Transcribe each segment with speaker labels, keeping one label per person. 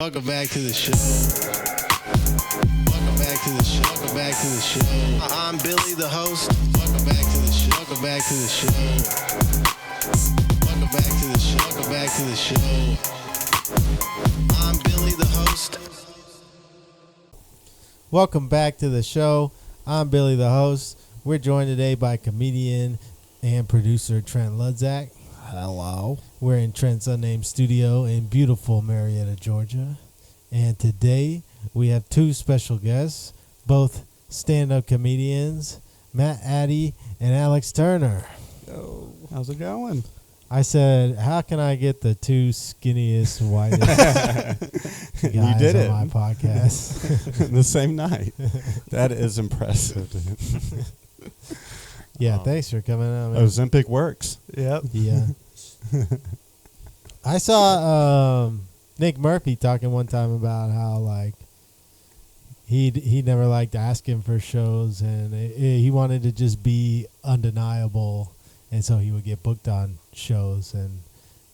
Speaker 1: Welcome back to the show. Welcome back to the show. Welcome back to the show. I'm Billy, the host. Welcome back to the show. Welcome back to the show. Welcome back to the show. Welcome back to the show. I'm Billy, the host.
Speaker 2: Welcome back to the show. I'm Billy, the host. We're joined today by comedian and producer Trent Ludzak.
Speaker 3: Hello.
Speaker 2: We're in Trent's unnamed studio in beautiful Marietta, Georgia. And today we have two special guests, both stand-up comedians, Matt Addy and Alex Turner.
Speaker 3: Yo. How's it going?
Speaker 2: I said, how can I get the two skinniest, whitest guys
Speaker 3: You did
Speaker 2: on
Speaker 3: it.
Speaker 2: my podcast?
Speaker 3: The same night. That is impressive, dude.
Speaker 2: Yeah, thanks for coming out, man.
Speaker 3: Ozempic works.
Speaker 4: Yep.
Speaker 2: Yeah. I saw Nick Murphy talking one time about how like he never liked asking for shows, and he wanted to just be undeniable, and so he would get booked on shows. And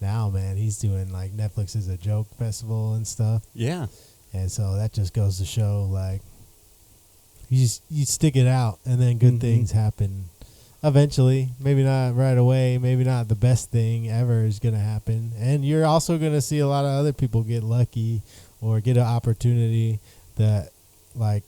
Speaker 2: now, man, he's doing like Netflix is a Joke festival and stuff.
Speaker 3: Yeah.
Speaker 2: And so that just goes to show like you stick it out, and then good things happen. Eventually, maybe not right away, maybe not the best thing ever is going to happen. And you're also going to see a lot of other people get lucky or get an opportunity that, like,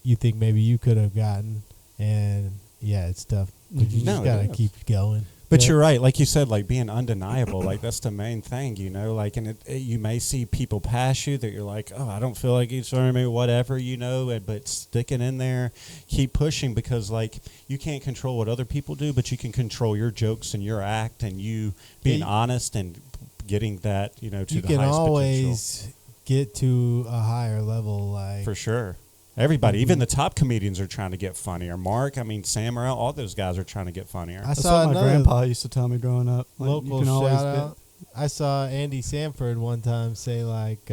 Speaker 2: you think maybe you could have gotten. And, yeah, it's tough. But you just got to keep going.
Speaker 3: But you're right. Like you said, like being undeniable, like that's the main thing, you know, like, and you may see people pass you that you're like, oh, I don't feel like he's for me, whatever, you know, but sticking in there, keep pushing, because like you can't control what other people do, but you can control your jokes and your act and you being honest and getting that, you know, to the highest potential. You can
Speaker 2: always get to a higher level, like.
Speaker 3: For sure. Everybody, even the top comedians are trying to get funnier. Mark, I mean, Sam Morril, all those guys are trying to get funnier.
Speaker 4: That's what my grandpa used to tell me growing up. Like,
Speaker 2: local shout out. I saw Andy Samford one time say, like,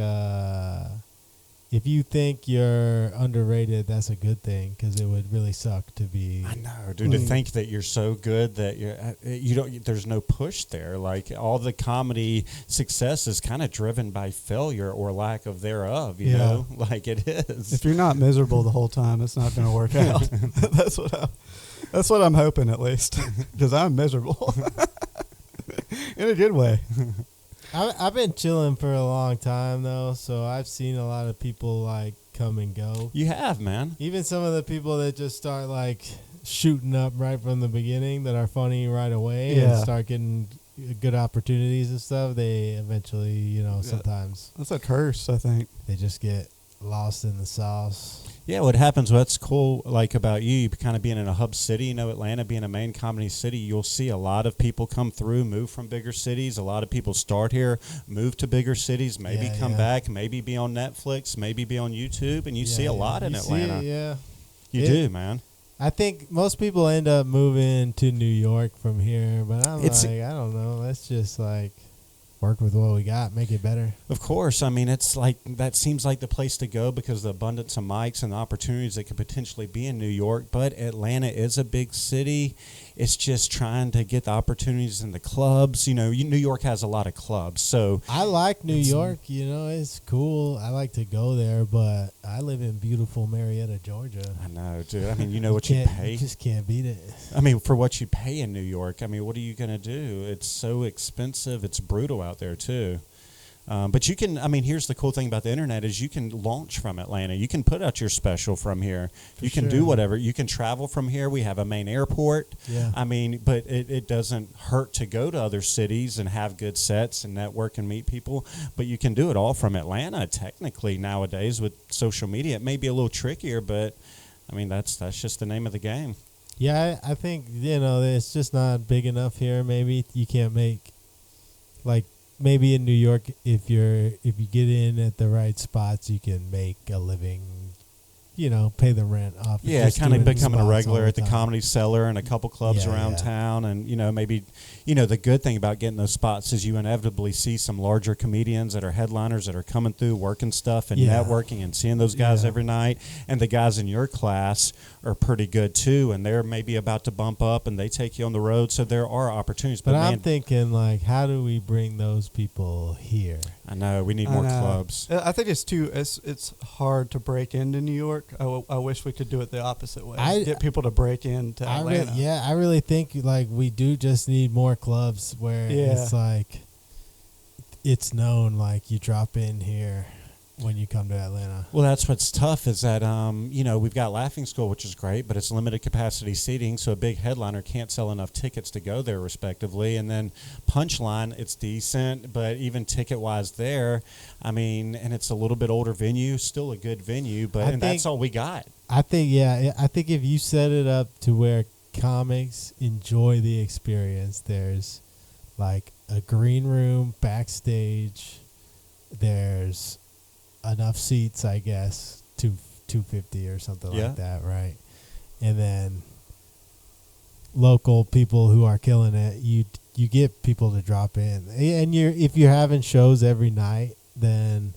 Speaker 2: if you think you're underrated, that's a good thing, because it would really suck to be.
Speaker 3: I know, dude. To think that you're so good that you don't. There's no push there. Like all the comedy success is kind of driven by failure or lack of thereof. You know, like it is.
Speaker 4: If you're not miserable the whole time, it's not going to work out. That's what I'm hoping, at least, because I'm miserable in a good way.
Speaker 2: I've been chilling for a long time, though, so I've seen a lot of people, like, come and go.
Speaker 3: You have, man.
Speaker 2: Even some of the people that just start, like, shooting up right from the beginning that are funny right away and start getting good opportunities and stuff, they eventually, you know, sometimes.
Speaker 4: That's a curse, I think.
Speaker 2: They just get lost in the sauce.
Speaker 3: Yeah, what happens, what's cool, like, about you kind of being in a hub city, you know, Atlanta being a main comedy city, you'll see a lot of people come through, move from bigger cities. A lot of people start here, move to bigger cities, maybe come back, maybe be on Netflix, maybe be on YouTube, and you see a lot in Atlanta. You do, man.
Speaker 2: I think most people end up moving to New York from here, but I'm like, I don't know. Let's just, like, work with what we got, make it better.
Speaker 3: Of course. I mean, it's like that seems like the place to go because of the abundance of mics and the opportunities that could potentially be in New York. But Atlanta is a big city. It's just trying to get the opportunities in the clubs. You know, New York has a lot of clubs. So
Speaker 2: I like New York. You know, it's cool. I like to go there, but I live in beautiful Marietta, Georgia.
Speaker 3: I know, dude. I mean, you know what you pay.
Speaker 2: You just can't beat it.
Speaker 3: I mean, for what you pay in New York, I mean, what are you going to do? It's so expensive. It's brutal out there, too. But you can, I mean, here's the cool thing about the internet is you can launch from Atlanta. You can put out your special from here. You can do whatever. You can travel from here. We have a main airport.
Speaker 2: Yeah.
Speaker 3: I mean, but it doesn't hurt to go to other cities and have good sets and network and meet people. But you can do it all from Atlanta, technically, nowadays with social media. It may be a little trickier, but, I mean, that's just the name of the game.
Speaker 2: Yeah, I think, you know, it's just not big enough here. Maybe you can't make, like, maybe in New York, if you get in at the right spots, you can make a living pay the rent off.
Speaker 3: Yeah,
Speaker 2: just
Speaker 3: kind of
Speaker 2: doing
Speaker 3: becoming a
Speaker 2: spots
Speaker 3: regular
Speaker 2: all
Speaker 3: at the
Speaker 2: time.
Speaker 3: Comedy Cellar and a couple clubs
Speaker 2: Yeah,
Speaker 3: around
Speaker 2: yeah.
Speaker 3: town. And, maybe, the good thing about getting those spots is you inevitably see some larger comedians that are headliners that are coming through, working stuff and
Speaker 2: Yeah.
Speaker 3: networking and seeing those guys
Speaker 2: Yeah.
Speaker 3: every night. And the guys in your class are pretty good, too. And they're maybe about to bump up and they take you on the road. So there are opportunities.
Speaker 2: But
Speaker 3: man,
Speaker 2: I'm thinking, like, how do we bring those people here?
Speaker 3: I know. We need more clubs.
Speaker 4: I think it's hard to break into New York. I wish we could do it the opposite way. Get people to break into Atlanta.
Speaker 2: I really think like we do just need more clubs where it's like it's known, like you drop in here when you come to Atlanta.
Speaker 3: Well, that's what's tough is that, we've got Laughing School, which is great, but it's limited capacity seating, so a big headliner can't sell enough tickets to go there, respectively. And then Punchline, it's decent, but even ticket-wise there, and it's a little bit older venue, still a good venue, but that's all we got.
Speaker 2: I think if you set it up to where comics enjoy the experience, there's like a green room backstage, there's enough seats, I guess, 250 or something like that, right? And then local people who are killing it, you get people to drop in. And if you're having shows every night, then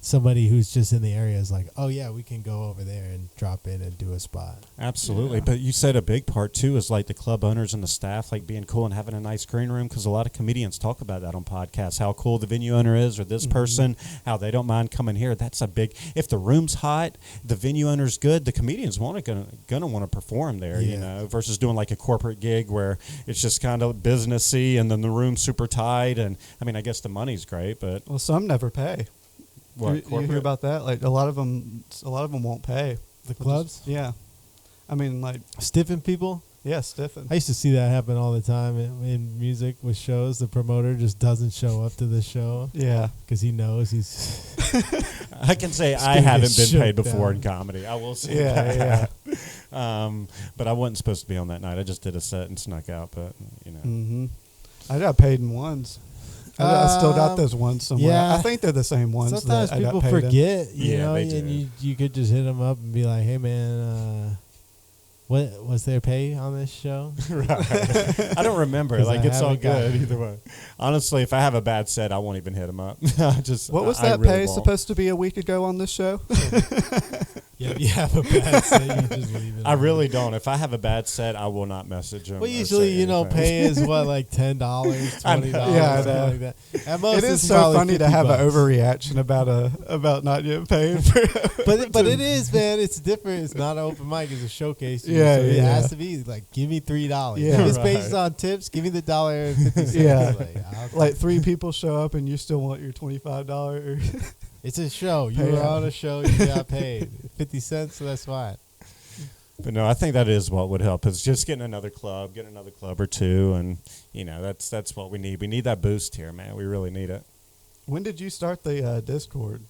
Speaker 2: somebody who's just in the area is like, oh yeah, we can go over there and drop in and do a spot.
Speaker 3: Absolutely. But you said a big part too is like the club owners and the staff like being cool and having a nice green room, because a lot of comedians talk about that on podcasts, how cool the venue owner is, or this person, how they don't mind coming here. That's a big, if the room's hot, the venue owner's good, the comedians gonna want to perform there, versus doing like a corporate gig where it's just kind of businessy and then the room's super tight. And I guess the money's great, but
Speaker 4: some never pay.
Speaker 3: What,
Speaker 4: you hear about that? Like a lot of them won't pay.
Speaker 2: The clubs?
Speaker 4: Yeah. Like
Speaker 2: stiffing people?
Speaker 4: Yeah, stiffing.
Speaker 2: I used to see that happen all the time in music with shows. The promoter just doesn't show up to the show.
Speaker 4: Yeah.
Speaker 2: Because he knows he's...
Speaker 3: I can say I haven't been paid before in comedy. I will say that. Yeah. But I wasn't supposed to be on that night. I just did a set and snuck out, but,
Speaker 4: I got paid in ones. I still got those ones somewhere.
Speaker 2: Yeah.
Speaker 4: I think they're the same ones.
Speaker 2: Sometimes
Speaker 4: that
Speaker 2: people
Speaker 4: I got paid
Speaker 2: forget,
Speaker 4: in.
Speaker 2: and you could just hit them up and be like, hey, man, what was their pay on this show?
Speaker 3: Right. I don't remember. Like, it's all good either way. Honestly, if I have a bad set, I won't even hit them up.
Speaker 4: What was that
Speaker 3: really
Speaker 4: pay
Speaker 3: won't.
Speaker 4: supposed to be a week ago on this show?
Speaker 2: Yeah, if you have a bad set, you just leave it.
Speaker 3: I really don't. If I have a bad set, I will not message them.
Speaker 2: Well, usually, pay is what, like $10, $20,
Speaker 4: Yeah,
Speaker 2: something like that. At most,
Speaker 4: It is
Speaker 2: it's
Speaker 4: so
Speaker 2: probably
Speaker 4: funny to have
Speaker 2: $50.
Speaker 4: an overreaction about not getting paid.
Speaker 2: But it is, man. It's different. It's not an open mic. It's a showcase.
Speaker 4: Yeah,
Speaker 2: so it
Speaker 4: yeah.
Speaker 2: has to be like, give me $3.
Speaker 4: Yeah.
Speaker 2: If it's based on tips, give me the $1.50.
Speaker 4: Yeah.
Speaker 2: I'll
Speaker 4: Like 3 people show up and you still want your $25.
Speaker 2: It's a show. You
Speaker 4: Pay
Speaker 2: were
Speaker 4: out.
Speaker 2: on a show. You got paid 50 cents, so that's fine.
Speaker 3: But no, I think that is what would help. Is just getting another club or two, and that's what we need. We need that boost here, man. We really need it.
Speaker 4: When did you start the Discord?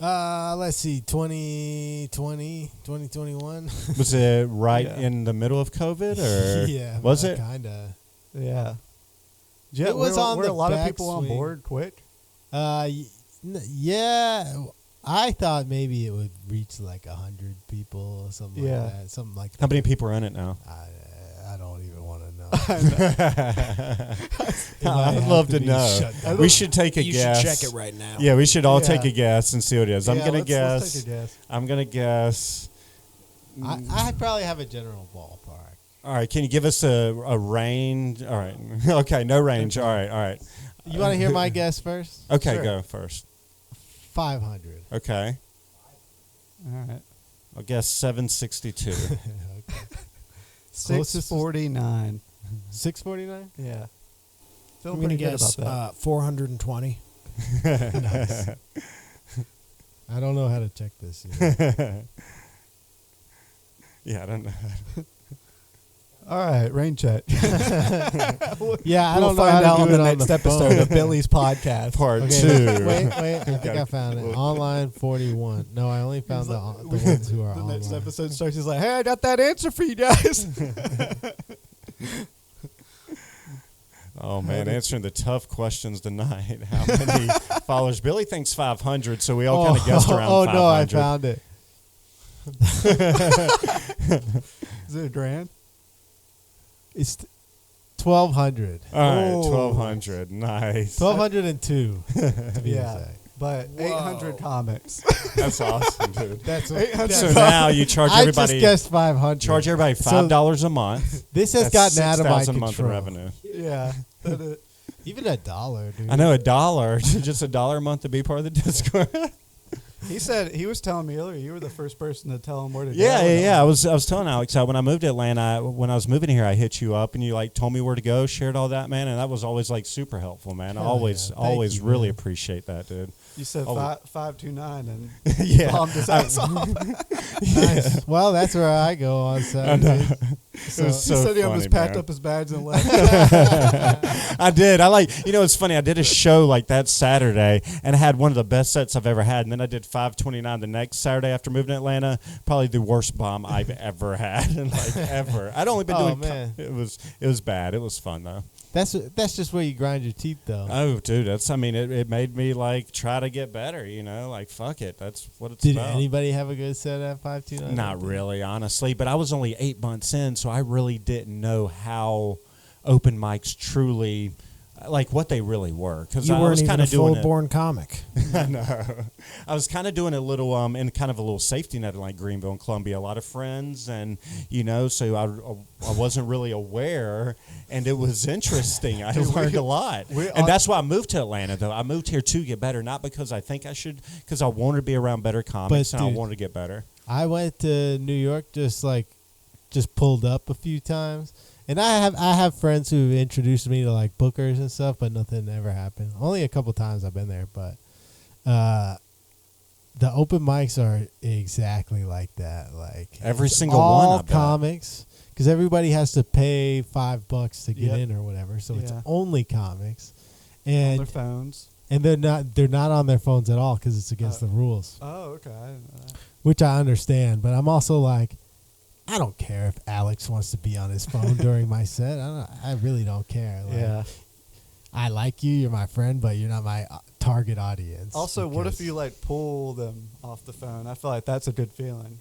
Speaker 2: Let's see, 2020, 2021.
Speaker 3: Was it right
Speaker 4: Yeah.
Speaker 3: in the middle of COVID, or
Speaker 2: Yeah,
Speaker 3: was it?
Speaker 2: kind of?
Speaker 4: Yeah.
Speaker 2: It was on
Speaker 4: were
Speaker 2: the
Speaker 4: a lot of people on
Speaker 2: backswing.
Speaker 4: board quick.
Speaker 2: Yeah. I thought maybe it would reach like 100 people or something
Speaker 4: Yeah.
Speaker 2: like that. Something like that.
Speaker 3: How many people are in it now?
Speaker 2: I don't even want to know.
Speaker 3: I'd love to know. We should take a
Speaker 5: You
Speaker 3: guess.
Speaker 5: should check it right now.
Speaker 3: Yeah, we should all
Speaker 4: Yeah.
Speaker 3: take a guess and see what it is. I'm
Speaker 4: Yeah,
Speaker 3: gonna
Speaker 4: let's
Speaker 3: guess.
Speaker 4: take a guess.
Speaker 3: I'm gonna guess.
Speaker 2: I probably have a general ballpark.
Speaker 3: All right, can you give us a range? All right. Okay, no range. All right.
Speaker 2: You want to hear my guess first?
Speaker 3: Okay,
Speaker 4: Sure.
Speaker 3: go first.
Speaker 2: 500.
Speaker 3: Okay.
Speaker 4: All right.
Speaker 3: I'll guess 762.
Speaker 2: Okay.
Speaker 4: 649.
Speaker 2: 649?
Speaker 4: Yeah. Feel
Speaker 5: I'm going to
Speaker 4: pretty good
Speaker 5: guess
Speaker 4: about
Speaker 5: 420.
Speaker 2: Nice. I don't know how to check this.
Speaker 3: Yeah, I don't know.
Speaker 4: that. All right, rain check.
Speaker 2: Yeah, I
Speaker 4: We'll
Speaker 2: don't know
Speaker 4: find
Speaker 2: how
Speaker 4: out
Speaker 2: to
Speaker 4: on
Speaker 2: do
Speaker 4: the
Speaker 2: it
Speaker 4: next
Speaker 2: the
Speaker 4: episode
Speaker 2: phone.
Speaker 4: of Billy's podcast.
Speaker 3: Part
Speaker 2: Okay,
Speaker 3: 2.
Speaker 2: wait. I think I found it. Online 41. No, I only found the ones who are
Speaker 4: The
Speaker 2: online.
Speaker 4: next episode starts. He's like, "Hey, I got that answer for you guys."
Speaker 3: Oh, man, answering the tough questions tonight. How many followers? Billy thinks 500, so we all kind of guessed around 500.
Speaker 2: Oh, no, I found it.
Speaker 4: Is it a grand?
Speaker 2: It's 1,200.
Speaker 3: All right,
Speaker 4: Oh.
Speaker 3: 1,200. Nice.
Speaker 2: 1,202. to be
Speaker 4: Yeah.
Speaker 2: exact.
Speaker 4: But
Speaker 5: Whoa.
Speaker 4: 800 comics.
Speaker 3: That's awesome, dude.
Speaker 2: That's
Speaker 4: 800
Speaker 3: So now you charge
Speaker 2: I
Speaker 3: everybody.
Speaker 2: just guessed 500.
Speaker 3: Charge everybody $5 a month.
Speaker 2: This has
Speaker 3: That's
Speaker 2: gotten out of my
Speaker 3: $6,000 a month in
Speaker 2: control.
Speaker 3: revenue.
Speaker 4: Yeah.
Speaker 2: Even $1, dude.
Speaker 3: I know $1, just $1 a month to be part of the Discord.
Speaker 4: He said, he was telling me earlier, you were the first person to tell him where to
Speaker 3: Yeah,
Speaker 4: go.
Speaker 3: yeah, yeah. I was telling Alex when I moved to Atlanta, when I was moving here, I hit you up and you like told me where to go, shared all that, man, and that was always like super helpful, man. I
Speaker 2: Hell
Speaker 3: always,
Speaker 2: yeah. Thank
Speaker 3: always
Speaker 2: you,
Speaker 3: really
Speaker 2: man.
Speaker 3: appreciate that, dude.
Speaker 4: You said
Speaker 3: Oh.
Speaker 4: 529 and
Speaker 3: Yeah.
Speaker 4: bombed his ass off.
Speaker 2: Nice. Well, that's where I go on Saturday.
Speaker 3: It was
Speaker 4: He
Speaker 3: so
Speaker 4: said he
Speaker 3: funny,
Speaker 4: almost packed
Speaker 3: man.
Speaker 4: up his bags and left.
Speaker 3: I did. It's funny. I did a show like that Saturday and I had one of the best sets I've ever had. And then I did 529 the next Saturday after moving to Atlanta. Probably the worst bomb I've ever had. Like ever. I'd only been
Speaker 2: Oh,
Speaker 3: doing.
Speaker 2: man.
Speaker 3: It was bad. It was fun though.
Speaker 2: That's just where you grind your teeth, though.
Speaker 3: Oh, dude. It made me like try to get better. Like fuck it. That's what it's
Speaker 2: Did
Speaker 3: about.
Speaker 2: anybody have a good set at 529?
Speaker 3: Not really, honestly. But I was only 8 months in, so I really didn't know how open mics truly, like what they really were. Because
Speaker 5: You
Speaker 3: I
Speaker 5: weren't
Speaker 3: was
Speaker 5: even
Speaker 3: kind
Speaker 5: a
Speaker 3: of doing it.
Speaker 5: full-born comic.
Speaker 3: I know. I was kind of doing a little in kind of a little safety net in like Greenville and Columbia. A lot of friends, and so I wasn't really aware, and it was interesting. I learned a lot, and that's why I moved to Atlanta. Though I moved here to get better, not because I think I should, because I wanted to be around better comics and I
Speaker 2: dude,
Speaker 3: wanted to get better.
Speaker 2: I went to New York just pulled up a few times. And I have friends who introduced me to like bookers and stuff, but nothing ever happened. Only a couple times I've been there, but the open mics are exactly like that. Like
Speaker 3: Every
Speaker 2: it's
Speaker 3: single
Speaker 2: all
Speaker 3: one, I bet.
Speaker 2: comics, because everybody has to pay $5 to get
Speaker 4: Yep.
Speaker 2: in or whatever. So it's
Speaker 4: Yeah.
Speaker 2: only comics,
Speaker 4: on their
Speaker 2: and
Speaker 4: phones.
Speaker 2: they're not on their phones at all because it's against the rules,
Speaker 4: Oh, okay. I didn't know that.
Speaker 2: which I understand. But I'm also like, I don't care if Alex wants to be on his phone during my set. I really don't care. Like,
Speaker 4: Yeah.
Speaker 2: I like you. You're my friend, but you're not my target audience.
Speaker 4: Also, what if
Speaker 2: because-
Speaker 4: you like pull them off the phone? I feel like that's a good feeling.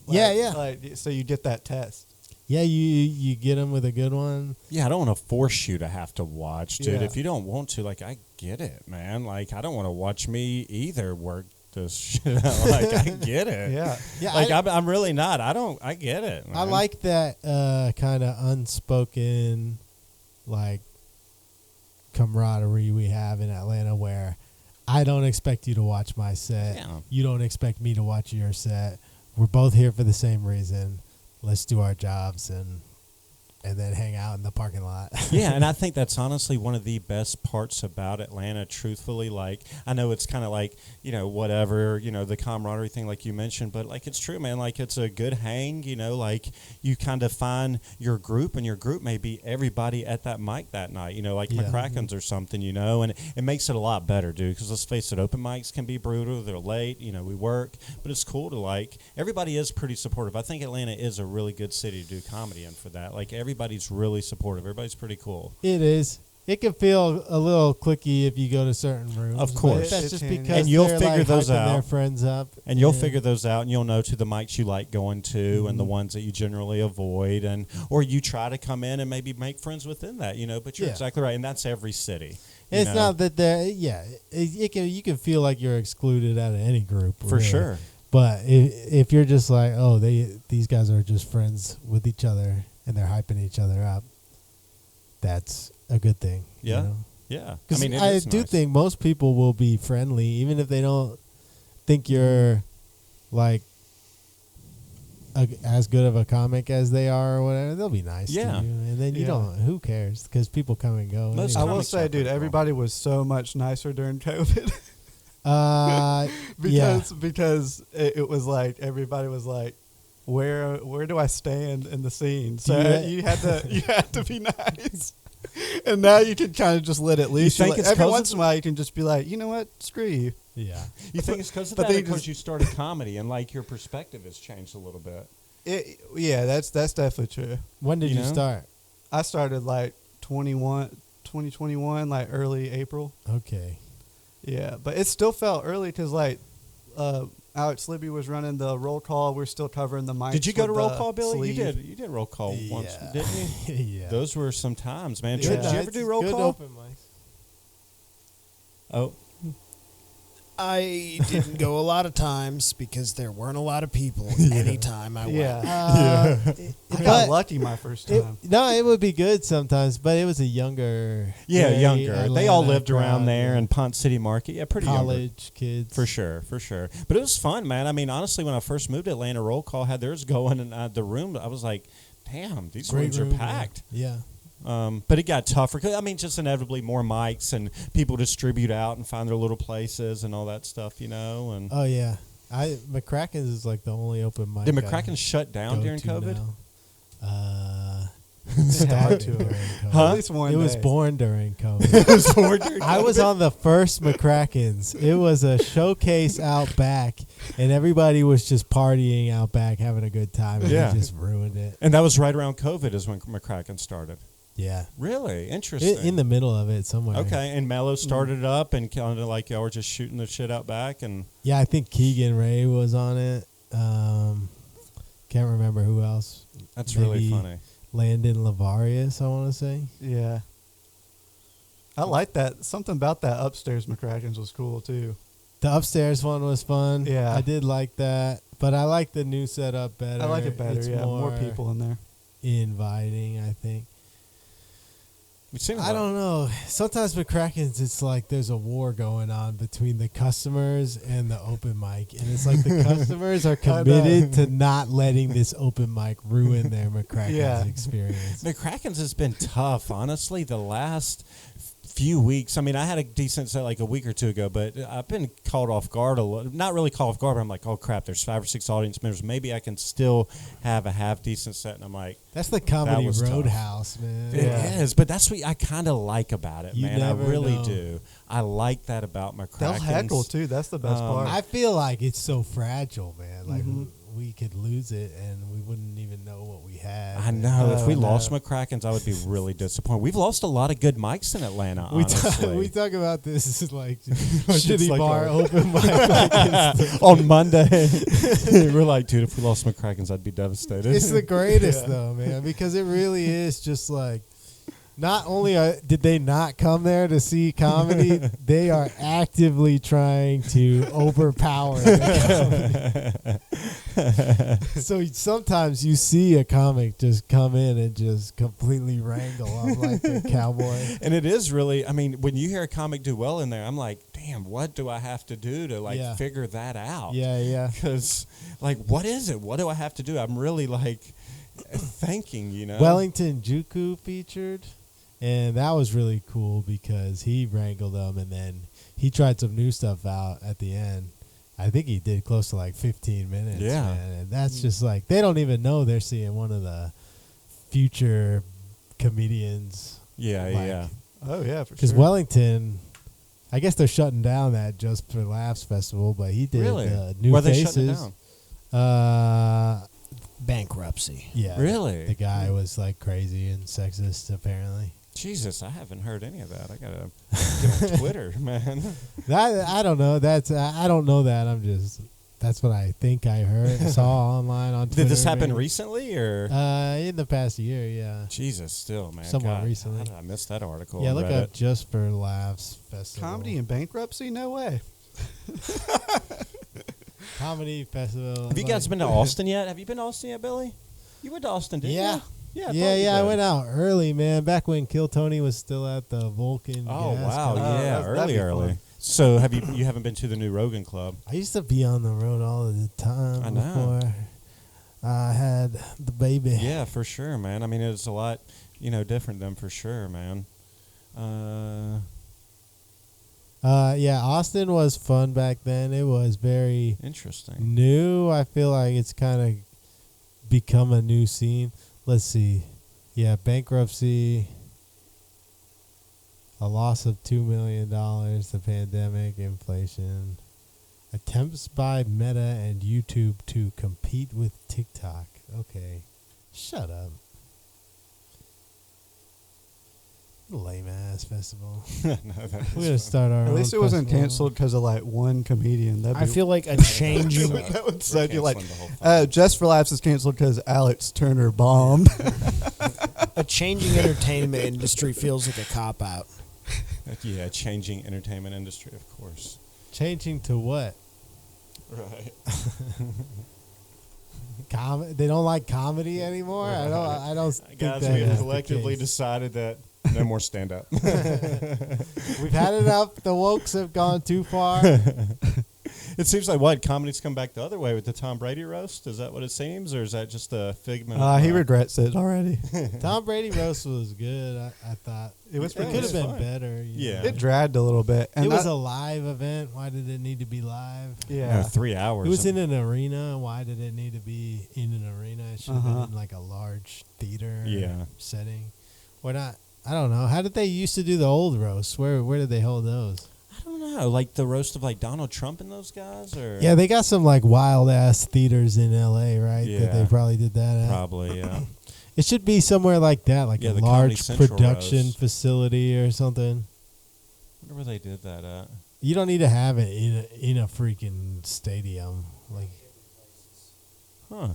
Speaker 2: Yeah, yeah.
Speaker 4: Like, so you get that test.
Speaker 2: Yeah, you get them with a good one.
Speaker 3: Yeah, I don't want to force you to have to watch, dude.
Speaker 4: Yeah.
Speaker 3: If you don't want to, like, I get it, man. Like, I don't want to watch me either work this shit out. Like, I get it.
Speaker 4: Yeah.
Speaker 2: Yeah,
Speaker 3: Like, I'm really not. I get it, man.
Speaker 2: I like that kind of unspoken, like, camaraderie we have in Atlanta where I don't expect you to watch my set.
Speaker 3: Yeah.
Speaker 2: You don't expect me to watch your set. We're both here for the same reason. Let's do our jobs and then hang out in the parking lot.
Speaker 3: Yeah, and I think that's honestly one of the best parts about Atlanta, truthfully. Like, I know it's kind of like, whatever, the camaraderie thing like you mentioned, but, like, it's true, man. Like, it's a good hang, like, you kind of find your group, and your group may be everybody at that mic that night, like
Speaker 2: Yeah.
Speaker 3: McCracken's or something, and it makes it a lot better, dude, because let's face it, open mics can be brutal. They're late, we work, but it's cool to, like, everybody is pretty supportive. I think Atlanta is a really good city to do comedy in for that. Like, everybody's really supportive. Everybody's pretty cool.
Speaker 2: It is. It can feel a little cliquey if you go to certain rooms.
Speaker 3: Of
Speaker 2: but
Speaker 3: course.
Speaker 2: That's
Speaker 4: It
Speaker 2: just
Speaker 4: can.
Speaker 2: because
Speaker 3: And you'll
Speaker 2: they're,
Speaker 3: figure
Speaker 2: like,
Speaker 3: those
Speaker 2: hyping their
Speaker 3: out.
Speaker 2: friends up.
Speaker 3: And you'll figure those out, and you'll know to the mics you like going to, and the ones that you generally avoid, or you try to come in and maybe make friends within that, But you're
Speaker 2: Yeah.
Speaker 3: exactly right, and that's every city.
Speaker 2: It's not that they're you can feel like you're excluded out of any group
Speaker 3: for
Speaker 2: really.
Speaker 3: sure.
Speaker 2: But if you're just like, oh, these guys are just friends with each other and they're hyping each other up, that's a good thing.
Speaker 3: Yeah.
Speaker 2: You know?
Speaker 3: Yeah,
Speaker 2: Because
Speaker 3: it
Speaker 2: I
Speaker 3: is
Speaker 2: do
Speaker 3: nice.
Speaker 2: think most people will be friendly, even if they don't think you're like as good of a comic as they are or whatever. They'll be nice
Speaker 3: Yeah.
Speaker 2: to you, and then you
Speaker 4: Yeah.
Speaker 2: don't. Who cares? Because people come and go.
Speaker 3: Most
Speaker 4: I
Speaker 2: anyway.
Speaker 4: will
Speaker 3: comics
Speaker 4: say,
Speaker 3: are
Speaker 4: dude,
Speaker 3: pretty cool.
Speaker 4: everybody was so much nicer during COVID.
Speaker 2: Yeah.
Speaker 4: because it was like everybody was like, where do I stand in the scene? So you had to be nice. And now you can kind of just let it loose.
Speaker 3: think
Speaker 4: You're like-
Speaker 3: it's
Speaker 4: every
Speaker 3: 'cause
Speaker 4: once
Speaker 3: of
Speaker 4: in a while you can just be like, you know what, screw you.
Speaker 2: Yeah.
Speaker 3: You think it's because of
Speaker 4: But
Speaker 3: that,
Speaker 4: they
Speaker 3: or because
Speaker 4: just-
Speaker 3: you started comedy and like your perspective has changed a little bit?
Speaker 4: Yeah, that's definitely true.
Speaker 2: When did
Speaker 3: You
Speaker 2: you
Speaker 3: know?
Speaker 2: start?
Speaker 4: I started like 2021, like early April.
Speaker 2: Okay.
Speaker 4: Yeah, but it still felt early because like Alex Libby was running the roll call. We're still covering the mics.
Speaker 3: Did you go
Speaker 4: with
Speaker 3: to roll
Speaker 4: the
Speaker 3: call, Billy?
Speaker 4: sleeve.
Speaker 3: You did roll call once,
Speaker 2: Yeah.
Speaker 3: didn't you?
Speaker 2: Yeah.
Speaker 3: Those were some times, man.
Speaker 2: Good
Speaker 3: Did you ever
Speaker 2: nights,
Speaker 3: do roll
Speaker 2: good
Speaker 3: call?
Speaker 2: open mics.
Speaker 3: Oh,
Speaker 5: I didn't go a lot of times because there weren't a lot of people anytime I went.
Speaker 4: Yeah. I got
Speaker 2: But
Speaker 4: lucky my first
Speaker 2: it,
Speaker 4: time.
Speaker 2: no, it would be good sometimes, but it was a younger,
Speaker 3: yeah,
Speaker 2: very
Speaker 3: younger. They all
Speaker 2: Atlanta
Speaker 3: lived around
Speaker 2: crowd,
Speaker 3: there
Speaker 2: yeah.
Speaker 3: in Pont City Market. Yeah, pretty younger.
Speaker 2: college kids
Speaker 3: For sure. But it was fun, man. I mean, honestly, when I first moved to Atlanta, roll call had theirs going, and the room, I was like, damn, these
Speaker 2: Great
Speaker 3: rooms
Speaker 2: room,
Speaker 3: are packed.
Speaker 2: Yeah.
Speaker 3: But it got tougher. 'Cause, I mean, just inevitably more mics and people distribute out and find their little places and all that stuff, you know. And
Speaker 2: Oh yeah, McCracken's is like the only open mic.
Speaker 3: did
Speaker 2: I
Speaker 3: McCracken shut down
Speaker 2: go
Speaker 3: during
Speaker 2: to
Speaker 3: COVID?
Speaker 2: now.
Speaker 4: It had to.
Speaker 2: During COVID.
Speaker 3: Huh?
Speaker 4: At least one
Speaker 2: It was
Speaker 4: day.
Speaker 2: born during COVID. I was on the first McCracken's. It was a showcase out back, and everybody was just partying out back, having a good time. And
Speaker 3: Yeah.
Speaker 2: we just ruined it.
Speaker 3: And that was right around COVID is when McCracken started.
Speaker 2: Yeah,
Speaker 3: Really? Interesting.
Speaker 2: in the middle of it somewhere.
Speaker 3: Okay, and Mello started it up and kind of like y'all were just shooting the shit out back and
Speaker 2: Yeah, I think Keegan Ray was on it. Can't remember who else.
Speaker 3: that's really
Speaker 2: Maybe
Speaker 3: funny.
Speaker 2: Landon Lavarius, I want to say.
Speaker 4: Yeah. I like that. Something about that upstairs McCracken's was cool too.
Speaker 2: The upstairs one was fun.
Speaker 4: Yeah.
Speaker 2: I did like that, but I like the new setup better.
Speaker 4: I like it better.
Speaker 2: It's
Speaker 4: Yeah, more people in there.
Speaker 2: inviting, I think.
Speaker 3: We've seen a
Speaker 2: I
Speaker 3: lot.
Speaker 2: don't know. Sometimes McCracken's, it's like there's a war going on between the customers and the open mic. And it's like the customers are committed to not letting this open mic ruin their McCracken's
Speaker 4: Yeah.
Speaker 2: experience.
Speaker 3: McCracken's has been tough, honestly, the last few weeks. I mean, I had a decent set like a week or two ago, but I've been caught off guard a lot. Not really caught off guard, but I'm like, oh crap, there's 5 or 6 audience members. Maybe I can still have a half decent set. And I'm like,
Speaker 2: That's the comedy
Speaker 3: was tough.
Speaker 2: roadhouse, man.
Speaker 3: it is, but that's what I kind of like about it,
Speaker 2: You
Speaker 3: man. I
Speaker 2: never
Speaker 3: really
Speaker 2: know.
Speaker 3: do. I like that about
Speaker 4: They'll
Speaker 3: McCracken's.
Speaker 4: heckle too. That's the best part.
Speaker 2: I feel like it's so fragile, man. Like
Speaker 4: Mhm.
Speaker 2: we could lose it and we wouldn't even know what we had.
Speaker 3: I know. If we
Speaker 4: Oh,
Speaker 3: lost
Speaker 4: no.
Speaker 3: McCracken's, I would be really disappointed. We've lost a lot of good mics in Atlanta,
Speaker 2: We
Speaker 3: honestly.
Speaker 2: we talk about this as like
Speaker 3: It's
Speaker 2: shitty
Speaker 3: like
Speaker 2: bar
Speaker 3: a-
Speaker 2: open mic. Like it's,
Speaker 3: On Monday, we're like, dude, if we lost McCracken's, I'd be devastated.
Speaker 2: it's the greatest though, man, because it really is just like. Not only did they not come there to see comedy, they are actively trying to overpower the comedy. So sometimes you see a comic just come in and just completely wrangle them like a cowboy.
Speaker 3: And it is really, I mean, when you hear a comic do well in there, I'm like, damn, what do I have to do to like
Speaker 2: Yeah.
Speaker 3: figure that out?
Speaker 2: Yeah, yeah.
Speaker 3: Because, like, what is it? What do I have to do? I'm really like thinking, you know?
Speaker 2: Wellington Juku featured, and that was really cool because he wrangled them and then he tried some new stuff out at the end. I think he did close to like 15 minutes.
Speaker 3: Yeah.
Speaker 2: Man. And that's just like, they don't even know they're seeing one of the future comedians.
Speaker 3: yeah,
Speaker 2: like-
Speaker 3: yeah.
Speaker 4: Oh yeah, for
Speaker 2: Because
Speaker 4: sure.
Speaker 2: Wellington, I guess they're shutting down that Just for Laughs festival, but he did
Speaker 3: Really?
Speaker 2: New
Speaker 3: Why are they
Speaker 2: Faces.
Speaker 3: shutting it down?
Speaker 5: Bankruptcy.
Speaker 2: Yeah.
Speaker 3: Really?
Speaker 2: The guy was like crazy and sexist, apparently.
Speaker 3: Jesus, I haven't heard any of that. I gotta get on Twitter, man.
Speaker 2: I don't know. I don't know that. That's what I think I heard, saw online on Twitter.
Speaker 3: Did this happen
Speaker 2: maybe.
Speaker 3: recently or?
Speaker 2: In the past year, yeah.
Speaker 3: Jesus, still, man.
Speaker 2: somewhat
Speaker 3: God,
Speaker 2: recently.
Speaker 3: How did I miss that article?
Speaker 2: Yeah,
Speaker 3: on
Speaker 2: look
Speaker 3: Reddit?
Speaker 2: up Just for Laughs festival.
Speaker 4: Comedy and bankruptcy? No way.
Speaker 2: Comedy festival.
Speaker 3: Have you guys been to Austin yet? Have you been to Austin yet, Billy? You went to Austin, didn't
Speaker 2: Yeah.
Speaker 3: you? Yeah, I
Speaker 2: Yeah,
Speaker 3: thought you
Speaker 2: yeah. I
Speaker 3: did.
Speaker 2: went out early, man. Back when Kill Tony was still at the Vulcan.
Speaker 3: Oh
Speaker 2: Gas
Speaker 3: wow,
Speaker 2: Company.
Speaker 3: yeah,
Speaker 4: that'd
Speaker 3: early,
Speaker 4: be
Speaker 3: early.
Speaker 4: fun.
Speaker 3: So have you haven't been to the new Rogan Club?
Speaker 2: I used to be on the road all of the time
Speaker 3: I know.
Speaker 2: before I had the baby.
Speaker 3: Yeah, for sure, man. I mean, it's a lot, different than for sure, man.
Speaker 2: Yeah, Austin was fun back then. It was very
Speaker 3: Interesting.
Speaker 2: new. I feel like it's kind of become a new scene. Let's see. Yeah, bankruptcy, a loss of $2 million, the pandemic, inflation, attempts by Meta and YouTube to compete with TikTok. Okay, shut up. Lame ass festival.
Speaker 3: No,
Speaker 2: We're gonna start our.
Speaker 4: At least
Speaker 2: own
Speaker 4: it wasn't
Speaker 2: festival.
Speaker 4: canceled because of like one comedian.
Speaker 5: I feel like a changing.
Speaker 4: that would suck. You're like,
Speaker 3: canceling the whole thing.
Speaker 4: Just for Laughs is canceled because Alex Turner bombed.
Speaker 5: A changing entertainment industry feels like a cop out.
Speaker 3: Yeah, changing entertainment industry, of course.
Speaker 2: Changing to what?
Speaker 3: Right.
Speaker 2: They don't like comedy anymore. I don't think
Speaker 3: Guys,
Speaker 2: that
Speaker 3: we have
Speaker 2: is the
Speaker 3: collectively
Speaker 2: case.
Speaker 3: decided that no more stand up.
Speaker 2: We've had enough. The wokes have gone too far.
Speaker 3: It seems like what comedy's come back the other way with the Tom Brady roast. Is that what it seems, or is that just a figment?
Speaker 4: He
Speaker 3: of
Speaker 4: regrets it already.
Speaker 2: Tom Brady roast was good. I thought
Speaker 4: It was
Speaker 2: it
Speaker 4: pretty
Speaker 2: could have
Speaker 4: good.
Speaker 2: been better.
Speaker 3: Yeah.
Speaker 4: It dragged a little bit. And
Speaker 2: It was a live event. Why did it need to be live?
Speaker 4: yeah.
Speaker 3: 3 hours.
Speaker 2: It was in an arena. Why did it need to be in an arena? It should have been in like a large theater setting. Or not. I don't know. How did they used to do the old roasts? Where did they hold those?
Speaker 3: I don't know, like the roast of like Donald Trump and those guys, or
Speaker 2: Yeah, they got some like wild ass theaters in LA, right? That they
Speaker 3: Yeah.
Speaker 2: probably did that at.
Speaker 3: probably yeah.
Speaker 2: It should be somewhere like that, like
Speaker 3: Yeah,
Speaker 2: a
Speaker 3: the Comedy
Speaker 2: large
Speaker 3: Central
Speaker 2: production
Speaker 3: roast.
Speaker 2: facility or something.
Speaker 3: I wonder where they did that at.
Speaker 2: You don't need to have it in a freaking stadium. Like,
Speaker 3: Huh.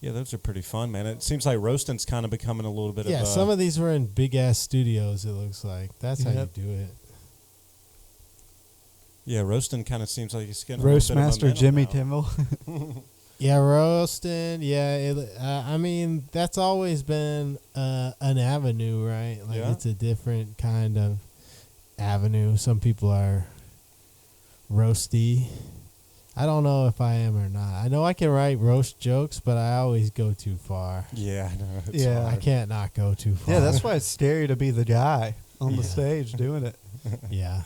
Speaker 3: Yeah, those are pretty fun, man. It seems like roasting's kind of becoming a little bit
Speaker 2: yeah,
Speaker 3: of
Speaker 2: some of these were in big ass studios. It looks like that's how you
Speaker 4: Yep.
Speaker 2: do it.
Speaker 3: yeah, roasting kind of seems like it's getting
Speaker 4: Roast
Speaker 3: a little
Speaker 4: Master
Speaker 3: bit of
Speaker 4: Jimmy
Speaker 3: momentum
Speaker 4: Kimmel.
Speaker 2: Yeah, roasting. Yeah, I mean that's always been an avenue, right? Like
Speaker 3: Yeah.
Speaker 2: it's a different kind of avenue. Some people are roasty. I don't know if I am or not. I know I can write roast jokes, but I always go too far.
Speaker 3: now. Yeah, I know. It's
Speaker 4: Yeah.
Speaker 2: I
Speaker 3: hard.
Speaker 2: can't not go too far.
Speaker 4: Yeah, that's why it's scary to be the guy on the
Speaker 2: Yeah.
Speaker 4: stage doing it.
Speaker 2: Yeah.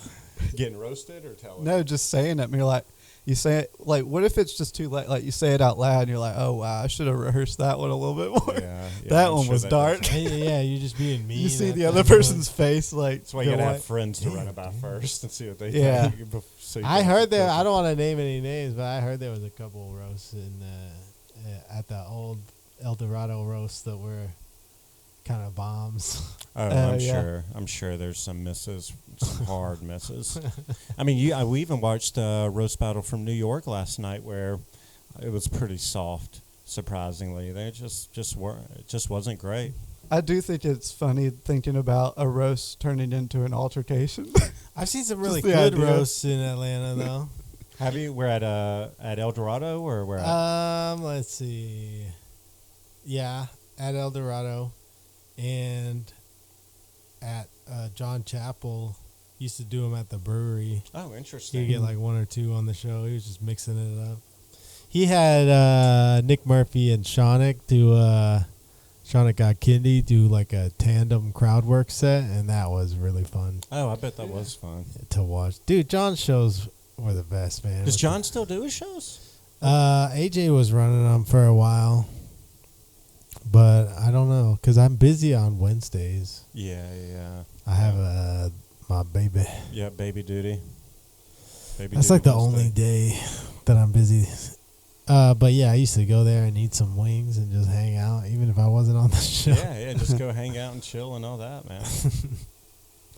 Speaker 3: Getting roasted or telling.
Speaker 4: No, just saying it. And you're like, you say it, like, what if it's just too late? Like, you say it out loud and you're like, oh, wow, I should have rehearsed that one a little bit more.
Speaker 3: Yeah,
Speaker 4: That
Speaker 3: I'm
Speaker 4: one
Speaker 3: sure
Speaker 4: was
Speaker 3: that
Speaker 4: dark.
Speaker 3: does.
Speaker 2: Yeah, you're just being mean.
Speaker 4: You see
Speaker 2: at
Speaker 4: the
Speaker 2: that
Speaker 4: other
Speaker 2: point.
Speaker 4: person's face, like,
Speaker 3: That's why you
Speaker 4: go
Speaker 3: gotta
Speaker 4: like-
Speaker 3: have friends to run it by first and see what they
Speaker 4: Yeah.
Speaker 3: think. So you
Speaker 2: I
Speaker 3: can-
Speaker 2: heard there. I don't want to name any names, but I heard there was a couple of roasts at the old El Dorado roast that were kind of bombs.
Speaker 3: Oh, I'm
Speaker 4: yeah.
Speaker 3: sure. I'm sure there's some misses, some hard misses. I mean, we even watched a roast battle from New York last night where it was pretty soft. Surprisingly, they just weren't. It just wasn't great.
Speaker 4: I do think it's funny thinking about a roast turning into an altercation.
Speaker 2: I've seen some really
Speaker 4: the
Speaker 2: good
Speaker 4: idea.
Speaker 2: roasts in Atlanta, though.
Speaker 3: Have you? We're at El Dorado or where?
Speaker 2: Let's see. Yeah, at El Dorado, and at John Chapel. Used to do them at the brewery.
Speaker 3: Oh,
Speaker 2: You
Speaker 3: interesting.
Speaker 2: get like one or two on the show. He was just mixing it up. He had Nick Murphy and Shaunik do Shaunik got Kindy do like a tandem crowd work set, and that was really fun
Speaker 3: Oh, I bet that was fun.
Speaker 2: to watch. Dude, John's shows were the best, man.
Speaker 3: Does
Speaker 2: With
Speaker 3: John still do his shows?
Speaker 2: AJ was running them for a while, but I don't know because I'm busy on Wednesdays.
Speaker 3: Yeah.
Speaker 2: I have my baby.
Speaker 3: Yeah, baby duty. Baby
Speaker 2: That's
Speaker 3: duty
Speaker 2: like the
Speaker 3: Wednesday.
Speaker 2: only day that I'm busy. But yeah, I used to go there and eat some wings and just hang out, even if I wasn't on the show.
Speaker 3: Yeah, just go hang out and chill and all that, man.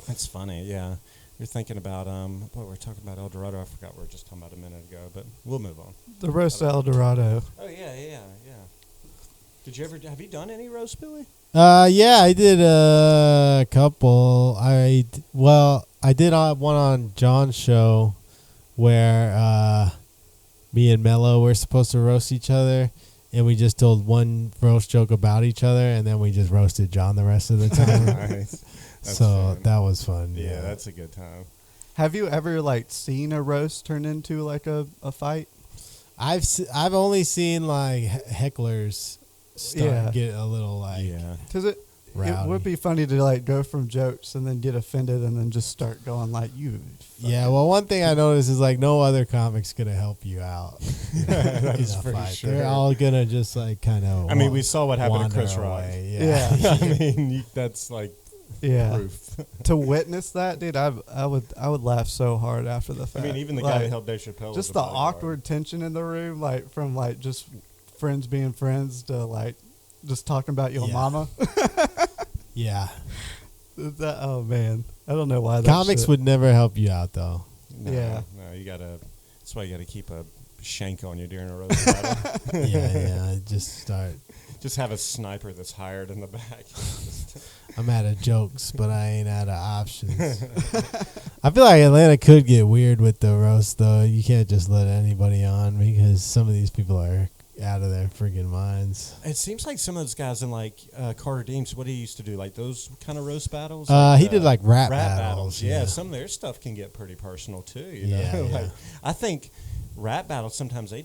Speaker 3: That's funny, yeah. You're thinking about what we're talking about El Dorado. I forgot what we were just talking about a minute ago, but we'll move on.
Speaker 4: The roast El Dorado.
Speaker 3: Oh yeah. Did you ever have you done any roast, Billy?
Speaker 2: Yeah, I did a couple. I did one on John's show where me and Mello were supposed to roast each other, and we just told one roast joke about each other, and then we just roasted John the rest of the time.
Speaker 3: Nice. That's
Speaker 2: So
Speaker 3: fun.
Speaker 2: that was fun.
Speaker 3: Yeah,
Speaker 2: Yeah,
Speaker 3: that's a good time.
Speaker 4: Have you ever, like, seen a roast turn into, like, a fight?
Speaker 2: I've only seen like hecklers
Speaker 4: Yeah.
Speaker 2: get a little like
Speaker 3: Yeah.
Speaker 4: Because it
Speaker 2: rowdy.
Speaker 4: would be funny to, like, go from jokes and then get offended and then just start going, like, you.
Speaker 2: Yeah,
Speaker 4: fucking-
Speaker 2: well, one thing I noticed is like no other comic's gonna help you out.
Speaker 3: That
Speaker 2: in
Speaker 3: is
Speaker 2: a
Speaker 3: for
Speaker 2: fight.
Speaker 3: sure.
Speaker 2: They're all gonna just like kind of.
Speaker 3: I mean, we saw what happened to Chris Rock.
Speaker 2: Yeah.
Speaker 4: Yeah.
Speaker 3: I mean, that's like
Speaker 4: Yeah.
Speaker 3: proof.
Speaker 4: To witness that, dude, I would laugh so hard after the
Speaker 3: I
Speaker 4: fact.
Speaker 3: mean, even the guy
Speaker 4: Like,
Speaker 3: that helped Dave Chappelle. was
Speaker 4: just
Speaker 3: a
Speaker 4: the
Speaker 3: bodyguard.
Speaker 4: awkward tension in the room, like from like just friends being friends to like just talking about your
Speaker 2: Yeah.
Speaker 4: mama.
Speaker 2: Yeah.
Speaker 4: Oh man, I don't know why. That
Speaker 2: Comics
Speaker 4: shit-
Speaker 2: would never help you out though.
Speaker 3: No,
Speaker 4: Yeah.
Speaker 3: No, you gotta. That's why you gotta keep a shank on you during a roast battle.
Speaker 2: Yeah. Just start.
Speaker 3: Just have a sniper that's hired in the back.
Speaker 2: I'm out of jokes, but I ain't out of options. I feel like Atlanta could get weird with the roast, though. You can't just let anybody on because some of these people are out of their freaking minds.
Speaker 3: It seems like some of those guys in like Carter Deems, what he used to do, like those kind of roast battles.
Speaker 2: He did like rap battles.
Speaker 3: Yeah, some of their stuff can get pretty personal too. You know,
Speaker 2: Yeah, yeah.
Speaker 3: like I think rap battles sometimes they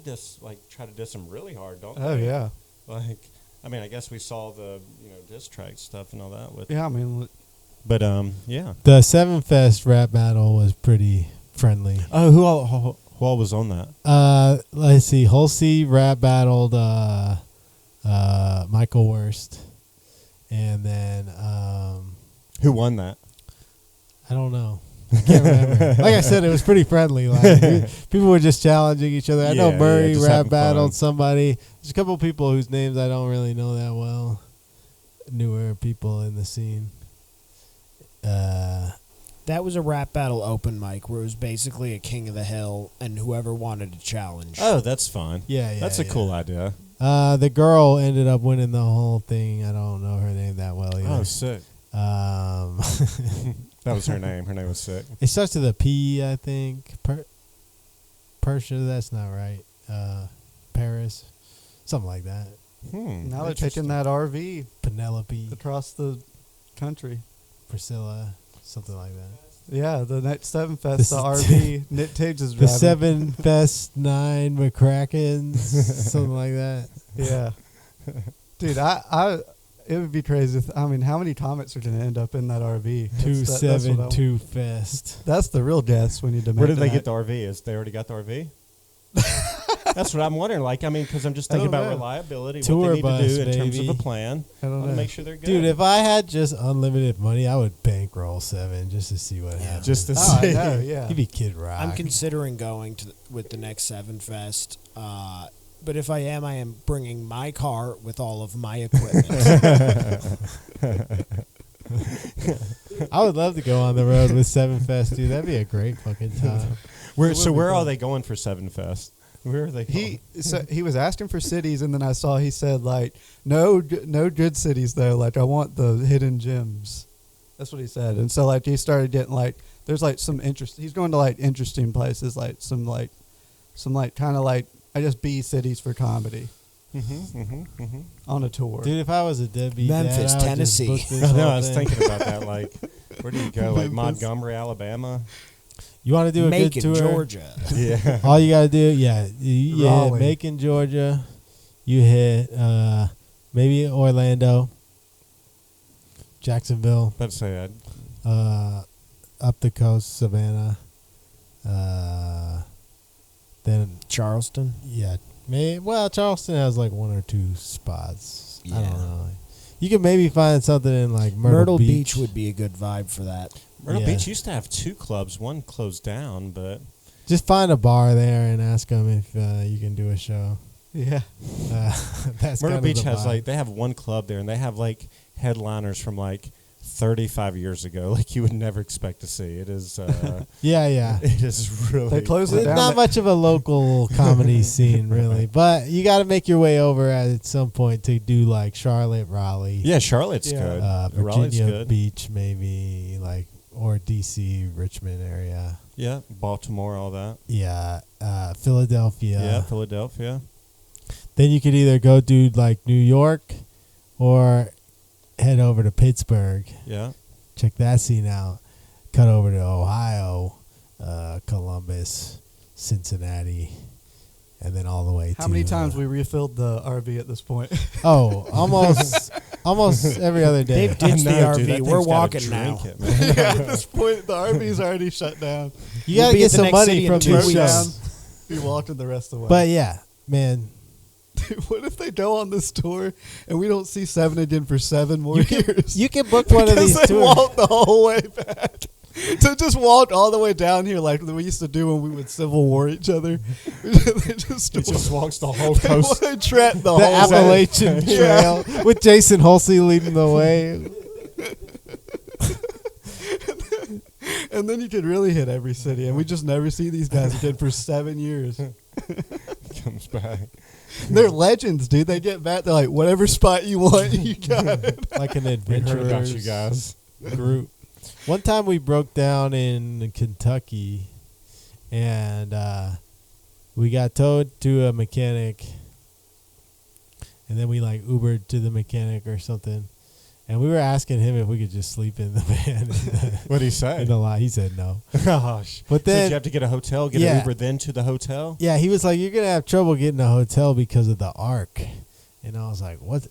Speaker 3: try to diss them really hard, don't
Speaker 4: Oh
Speaker 3: they?
Speaker 4: yeah.
Speaker 3: Like, I mean, I guess we saw the diss track stuff and all that with.
Speaker 4: Yeah, I mean,
Speaker 3: But yeah.
Speaker 2: The Seven Fest rap battle was pretty friendly.
Speaker 3: Oh, who all was on that?
Speaker 2: Let's see. Halsey rap battled Michael Wurst, and then
Speaker 3: Who won that?
Speaker 2: I don't know. I can't remember. Like I said, it was pretty friendly. Like people were just challenging each other. I know
Speaker 3: Yeah,
Speaker 2: Murray
Speaker 3: just
Speaker 2: rap
Speaker 3: having
Speaker 2: battled
Speaker 3: fun.
Speaker 2: somebody. There's a couple of people whose names I don't really know that well. Newer people in the scene.
Speaker 5: That was a rap battle open mic where it was basically a King of the Hill and whoever wanted to challenge.
Speaker 3: Oh, that's fun.
Speaker 2: Yeah.
Speaker 3: That's a cool idea.
Speaker 2: The girl ended up winning the whole thing. I don't know her name that well either.
Speaker 3: Oh, sick. That was her name. Her name was sick.
Speaker 2: It starts with a P, I think. Persia, that's not right. Paris, something like that.
Speaker 4: now they're taking that RV
Speaker 2: Penelope,
Speaker 4: across the country.
Speaker 2: Priscilla, something like that.
Speaker 4: Yeah, the next Seven Fest,
Speaker 2: This
Speaker 4: the
Speaker 2: is-
Speaker 4: RV Nick Tiggs is
Speaker 2: The
Speaker 4: driving.
Speaker 2: 7 Fest 9 McCrackens, something like that.
Speaker 4: Yeah, dude, I it would be crazy. I mean, how many comics are going to end up in that RV? That's
Speaker 2: 272 Fest.
Speaker 4: That's the real guess when you demand.
Speaker 3: Where did they get the RV? Is they already got the RV? That's what I'm wondering. Like, I mean, because I'm just
Speaker 4: I
Speaker 3: thinking
Speaker 4: don't
Speaker 3: about
Speaker 4: know.
Speaker 3: reliability,
Speaker 2: Tour
Speaker 3: what they need
Speaker 2: bus,
Speaker 3: to do in terms of
Speaker 2: baby.
Speaker 3: a plan.
Speaker 4: I don't
Speaker 3: I want
Speaker 4: know.
Speaker 3: to make sure they're good.
Speaker 2: Dude, if I had just unlimited money, I would bankroll 7 just to see what happens.
Speaker 3: just to
Speaker 4: Oh, I
Speaker 3: see.
Speaker 4: know. Yeah.
Speaker 2: You'd be Kid Rock.
Speaker 5: I'm considering going with the next Seven Fest. But if I am bringing my car with all of my equipment.
Speaker 2: I would love to go on the road with 7 Fest, dude. That'd be a great fucking time.
Speaker 3: Where are they going for Seven Fest? Where are they going?
Speaker 4: He was asking for cities, and then I saw he said like no good cities though. Like I want the hidden gems. That's what he said. And so like he started getting like there's like some interest. He's going to like interesting places, like some kind of like I guess B cities for comedy on a tour.
Speaker 2: Dude, if I was a deadbeat
Speaker 5: Memphis,
Speaker 2: dad, I would
Speaker 5: Tennessee.
Speaker 2: Just book this
Speaker 3: I know.
Speaker 2: whole
Speaker 3: I was
Speaker 2: thing.
Speaker 3: thinking about that. Like, where do you go? Like
Speaker 4: Memphis.
Speaker 3: Montgomery, Alabama.
Speaker 2: You want to do a
Speaker 5: Macon,
Speaker 2: good tour?
Speaker 5: Georgia.
Speaker 3: Yeah.
Speaker 2: All you gotta do, yeah, you hit
Speaker 4: Raleigh.
Speaker 2: Macon, Georgia. You hit maybe Orlando, Jacksonville,
Speaker 3: Let's say that.
Speaker 2: up the coast, Savannah. Then
Speaker 5: Charleston.
Speaker 2: yeah, Charleston has like 1 or 2 spots. I
Speaker 5: Yeah.
Speaker 2: don't know. You could maybe find something in like Myrtle
Speaker 5: Beach would be a good vibe for that.
Speaker 3: Myrtle
Speaker 2: Yeah.
Speaker 3: Beach used to have 2 clubs. One closed down, but
Speaker 2: Just find a bar there and ask them if you can do a show.
Speaker 4: Yeah.
Speaker 2: That's
Speaker 3: Myrtle
Speaker 2: kind
Speaker 3: Beach
Speaker 2: of the
Speaker 3: has
Speaker 2: vibe.
Speaker 3: like they have one club there, and they have like headliners from like 35 years ago, like you would never expect to see. It is.
Speaker 2: yeah.
Speaker 3: It is really.
Speaker 4: They closed it
Speaker 2: It's
Speaker 4: down.
Speaker 2: not much of a local comedy scene, really, but you got to make your way over at some point to do like Charlotte, Raleigh,
Speaker 3: Yeah, Charlotte's
Speaker 4: Yeah.
Speaker 3: good. Raleigh's
Speaker 2: Virginia
Speaker 3: good.
Speaker 2: Beach, maybe like or DC, Richmond area.
Speaker 3: Yeah, Baltimore, all that.
Speaker 2: Yeah, Philadelphia.
Speaker 3: Yeah, Philadelphia.
Speaker 2: Then you could either go do like New York, or head over to Pittsburgh.
Speaker 3: Yeah.
Speaker 2: Check that scene out. Cut over to Ohio, Columbus, Cincinnati, and then all the way to
Speaker 4: How many times we refilled the RV at this point?
Speaker 2: Oh, almost every other day.
Speaker 5: They've ditched the
Speaker 3: No, dude,
Speaker 5: RV.
Speaker 3: that
Speaker 5: We're
Speaker 3: thing's gotta
Speaker 5: walking now.
Speaker 3: drink it, man.
Speaker 4: Yeah, at this point, the RV's already shut down.
Speaker 2: You
Speaker 5: We'll
Speaker 2: gotta
Speaker 5: be
Speaker 2: get
Speaker 5: at the
Speaker 2: some
Speaker 5: next
Speaker 2: money
Speaker 5: city in
Speaker 2: from
Speaker 5: 2
Speaker 2: these
Speaker 5: weeks.
Speaker 2: shows.
Speaker 4: We walked in the rest of the way.
Speaker 2: But yeah, man,
Speaker 4: Dude, what if they go on this tour and we don't see Seven again for 7 more years?
Speaker 2: you can book one of
Speaker 4: Because
Speaker 2: these
Speaker 4: they
Speaker 2: tours.
Speaker 4: walked the whole way back. To just walk all the way down here like we used to do when we would Civil War each other. They just,
Speaker 3: It just walks the whole
Speaker 4: they
Speaker 3: coast.
Speaker 4: want to tread the
Speaker 2: The
Speaker 4: whole
Speaker 2: Appalachian
Speaker 4: Yeah.
Speaker 2: Trail with Jason Halsey leading the way.
Speaker 4: And then you could really hit every city, and we just never see these guys again for 7 years.
Speaker 3: Comes back.
Speaker 4: They're legends, dude. They get back. They're like, whatever spot you want, you got it.
Speaker 2: Like an
Speaker 3: We heard about
Speaker 2: adventurers
Speaker 3: you guys.
Speaker 2: group. One time we broke down in Kentucky, and we got towed to a mechanic, and then we like Ubered to the mechanic or something. And we were asking him if we could just sleep in the van.
Speaker 3: What'd he say?
Speaker 2: In the lot, he said no.
Speaker 3: Gosh.
Speaker 2: But
Speaker 3: So
Speaker 2: then,
Speaker 3: did you have to get a hotel, get
Speaker 2: Yeah.
Speaker 3: an Uber, then to the hotel?
Speaker 2: yeah, he was like, "You're gonna have trouble getting a hotel because of the Ark." And I was like, "What?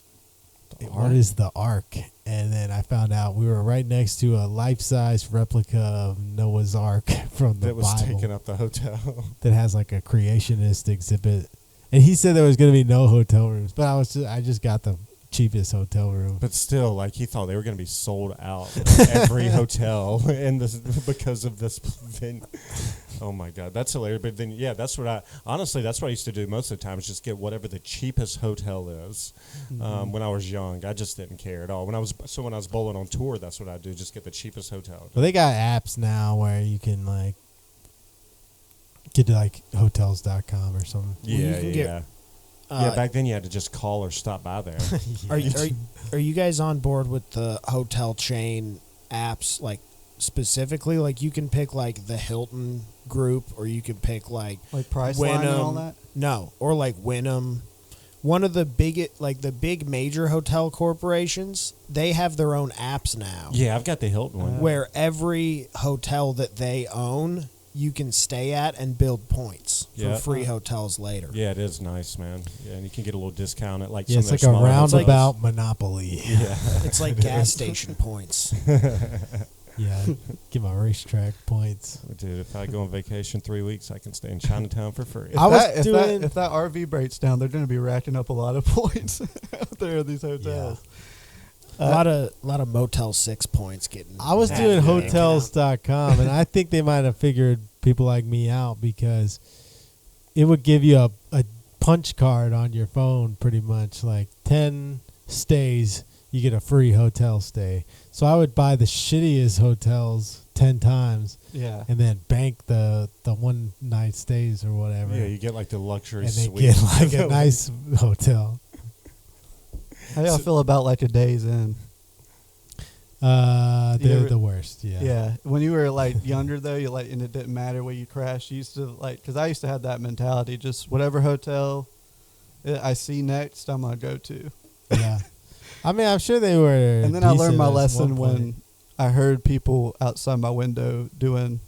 Speaker 2: What is the Ark?" And then I found out we were right next to a life-size replica of Noah's Ark from the
Speaker 3: That was
Speaker 2: Bible
Speaker 3: taking up the hotel.
Speaker 2: that has like a creationist exhibit. And he said there was gonna be no hotel rooms, but I just got the cheapest hotel room.
Speaker 3: But still, like, he thought they were going to be sold out of every hotel in this because of this thing. Oh my God, that's hilarious. But then, yeah, that's what I used to do most of the time, is just get whatever the cheapest hotel is. When I was young, I just didn't care at all. When I was bowling on tour, that's what I do, just get the cheapest hotel.
Speaker 2: But they got apps now where you can like get to like hotels.com or something.
Speaker 3: Yeah,
Speaker 5: can
Speaker 3: yeah.
Speaker 5: get-
Speaker 3: Yeah, back then you had to just call or stop by there.
Speaker 5: Are you guys on board with the hotel chain apps, like specifically? Like you can pick like the Hilton group, or you can pick like
Speaker 4: Like Priceline and all
Speaker 5: Wynnum.
Speaker 4: that?
Speaker 5: No, or like Wynnum. One of the big major hotel corporations, they have their own apps now.
Speaker 3: Yeah, I've got the Hilton one.
Speaker 5: Where every hotel that they own, you can stay at and build points
Speaker 3: Yeah.
Speaker 5: for free hotels later.
Speaker 3: Yeah, it is nice, man. Yeah, and you can get a little discount at like
Speaker 2: Yeah,
Speaker 3: some
Speaker 2: it's
Speaker 3: of
Speaker 2: like
Speaker 3: their
Speaker 2: a
Speaker 3: smaller hotels.
Speaker 2: roundabout monopoly.
Speaker 3: Yeah.
Speaker 5: It's like gas station points.
Speaker 2: Yeah, get my racetrack points.
Speaker 3: Dude, if I go on vacation 3 weeks, I can stay in Chinatown for free.
Speaker 2: I was
Speaker 4: if
Speaker 2: doing-
Speaker 4: if that RV breaks down, they're going to be racking up a lot of points out there at these hotels.
Speaker 5: A lot of Motel 6 points getting.
Speaker 2: I was
Speaker 5: added
Speaker 2: doing
Speaker 5: to the
Speaker 2: hotels.com, and I think they might have figured people like me out because it would give you a punch card on your phone, pretty much like 10 stays, you get a free hotel stay. So I would buy the shittiest hotels 10 times
Speaker 4: Yeah.
Speaker 2: and then bank the one night stays or whatever.
Speaker 3: Yeah, you get like the luxury
Speaker 2: and they
Speaker 3: suite.
Speaker 2: get like a nice hotel.
Speaker 4: How y'all feel about like a Days Inn?
Speaker 2: They're
Speaker 4: ever-
Speaker 2: the worst. Yeah.
Speaker 4: Yeah. When you were like younger though, you like, and it didn't matter where you crashed. You used to like, because I used to have that mentality. Just whatever hotel I see next, I'm gonna go to.
Speaker 2: Yeah. I mean, I'm sure they were.
Speaker 4: And then I learned
Speaker 2: decent
Speaker 4: my
Speaker 2: at
Speaker 4: lesson
Speaker 2: one point.
Speaker 4: when I heard people outside my window doing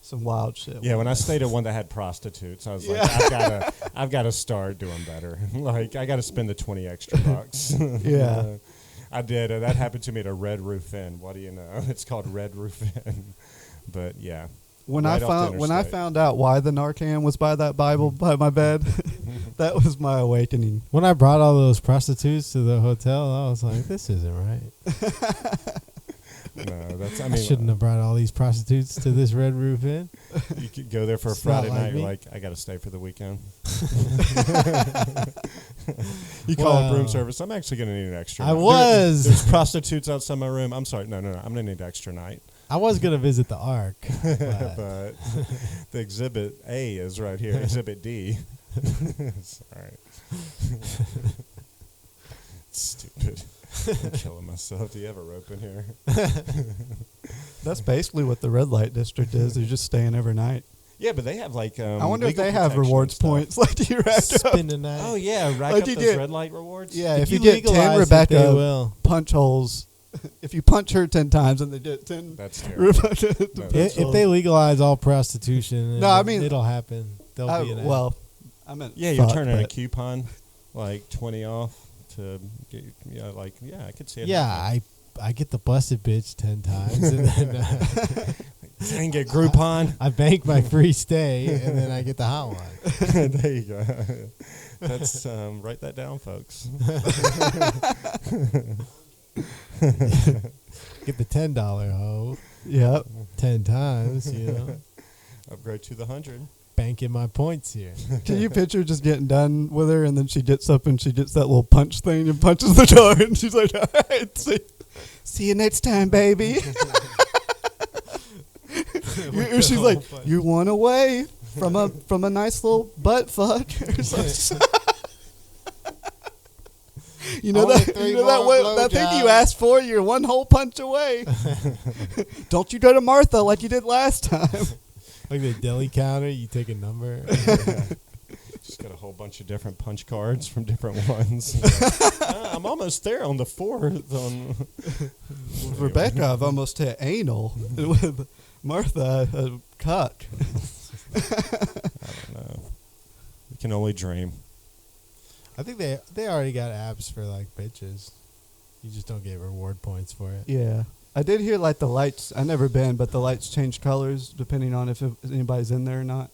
Speaker 4: some wild shit.
Speaker 3: Yeah, when I stayed at one that had prostitutes, I was like, I've got to start doing better. Like, I got to spend the 20 extra bucks.
Speaker 4: Yeah.
Speaker 3: I did. That happened to me at a Red Roof Inn. What do you know? It's called Red Roof Inn. But yeah.
Speaker 4: When
Speaker 3: Right
Speaker 4: I
Speaker 3: off the
Speaker 4: found
Speaker 3: interstate.
Speaker 4: out why the Narcan was by that Bible by my bed, that was my awakening.
Speaker 2: When I brought all those prostitutes to the hotel, I was like, "This isn't right.
Speaker 3: No, that's. I
Speaker 2: I
Speaker 3: mean,
Speaker 2: shouldn't have brought all these prostitutes to this Red Roof Inn."
Speaker 3: you could go there for a
Speaker 2: It's not
Speaker 3: Friday
Speaker 2: like
Speaker 3: night.
Speaker 2: me.
Speaker 3: You're like, I got to stay for the weekend. You call up room
Speaker 2: Wow.
Speaker 3: service. I'm actually going to need an extra.
Speaker 2: I
Speaker 3: night.
Speaker 2: was.
Speaker 3: There's prostitutes outside my room. I'm sorry. No. I'm going to need an extra night.
Speaker 2: I was gonna visit the Ark, but
Speaker 3: But the exhibit A is right here. Exhibit D. Sorry. Stupid. I'm killing myself. Do you have a rope in here?
Speaker 4: That's basically what the red light district is. They're just staying overnight.
Speaker 3: Yeah, but they have like.
Speaker 4: I wonder if
Speaker 3: legal
Speaker 4: they have
Speaker 3: protection
Speaker 4: rewards
Speaker 3: and stuff.
Speaker 4: points like do you rack up
Speaker 2: spend the night.
Speaker 3: Oh yeah, rack
Speaker 4: Like
Speaker 3: up
Speaker 4: you
Speaker 3: those
Speaker 4: get-
Speaker 3: red light rewards.
Speaker 4: Yeah,
Speaker 2: If
Speaker 4: if,
Speaker 2: you
Speaker 4: you get
Speaker 2: legalize
Speaker 4: 10
Speaker 2: it,
Speaker 4: Rebecca
Speaker 2: they will.
Speaker 4: punch holes, if you punch her 10 times and they get 10
Speaker 3: That's terrible.
Speaker 4: Rebecca
Speaker 3: No,
Speaker 4: punch
Speaker 2: If
Speaker 4: holes.
Speaker 2: they legalize all prostitution,
Speaker 4: No, I mean-
Speaker 2: it'll happen. There'll be an
Speaker 4: well, I meant
Speaker 3: Yeah, you're
Speaker 4: fuck,
Speaker 3: turning a
Speaker 4: but-
Speaker 3: coupon, like 20 off to get. Yeah, like yeah, I could see it.
Speaker 2: yeah.
Speaker 3: happening.
Speaker 2: I get the busted bitch 10 times, and then
Speaker 3: Dang it, Groupon.
Speaker 2: I bank my free stay, and then I get the hot one.
Speaker 3: There you go. That's write that down, folks.
Speaker 2: Get the $10 hoe
Speaker 4: Yep.
Speaker 2: 10 times, you know.
Speaker 3: Upgrade to the 100.
Speaker 2: Banking my points here.
Speaker 4: Can you picture just getting done with her and then she gets up and she gets that little punch thing and punches the door and she's like, all right, see you next time, baby. She's like, you want away from a nice little butt fuck. You know
Speaker 2: Only
Speaker 4: that
Speaker 2: 3
Speaker 4: you know that,
Speaker 2: more
Speaker 4: that thing you
Speaker 2: blowjobs.
Speaker 4: asked for. You're one whole punch away. Don't you go to Martha like you did last time.
Speaker 2: Like the deli counter, you take a number.
Speaker 3: Just got a whole bunch of different punch cards from different ones. I'm almost there on the 4th.
Speaker 4: With Rebecca, I've almost hit anal. With Martha, cuck.
Speaker 3: I don't know. We can only dream.
Speaker 2: I think they already got apps for like bitches. You just don't get reward points for it.
Speaker 4: Yeah. I did hear like the lights. I never been, but the lights change colors depending on if anybody's in there or not.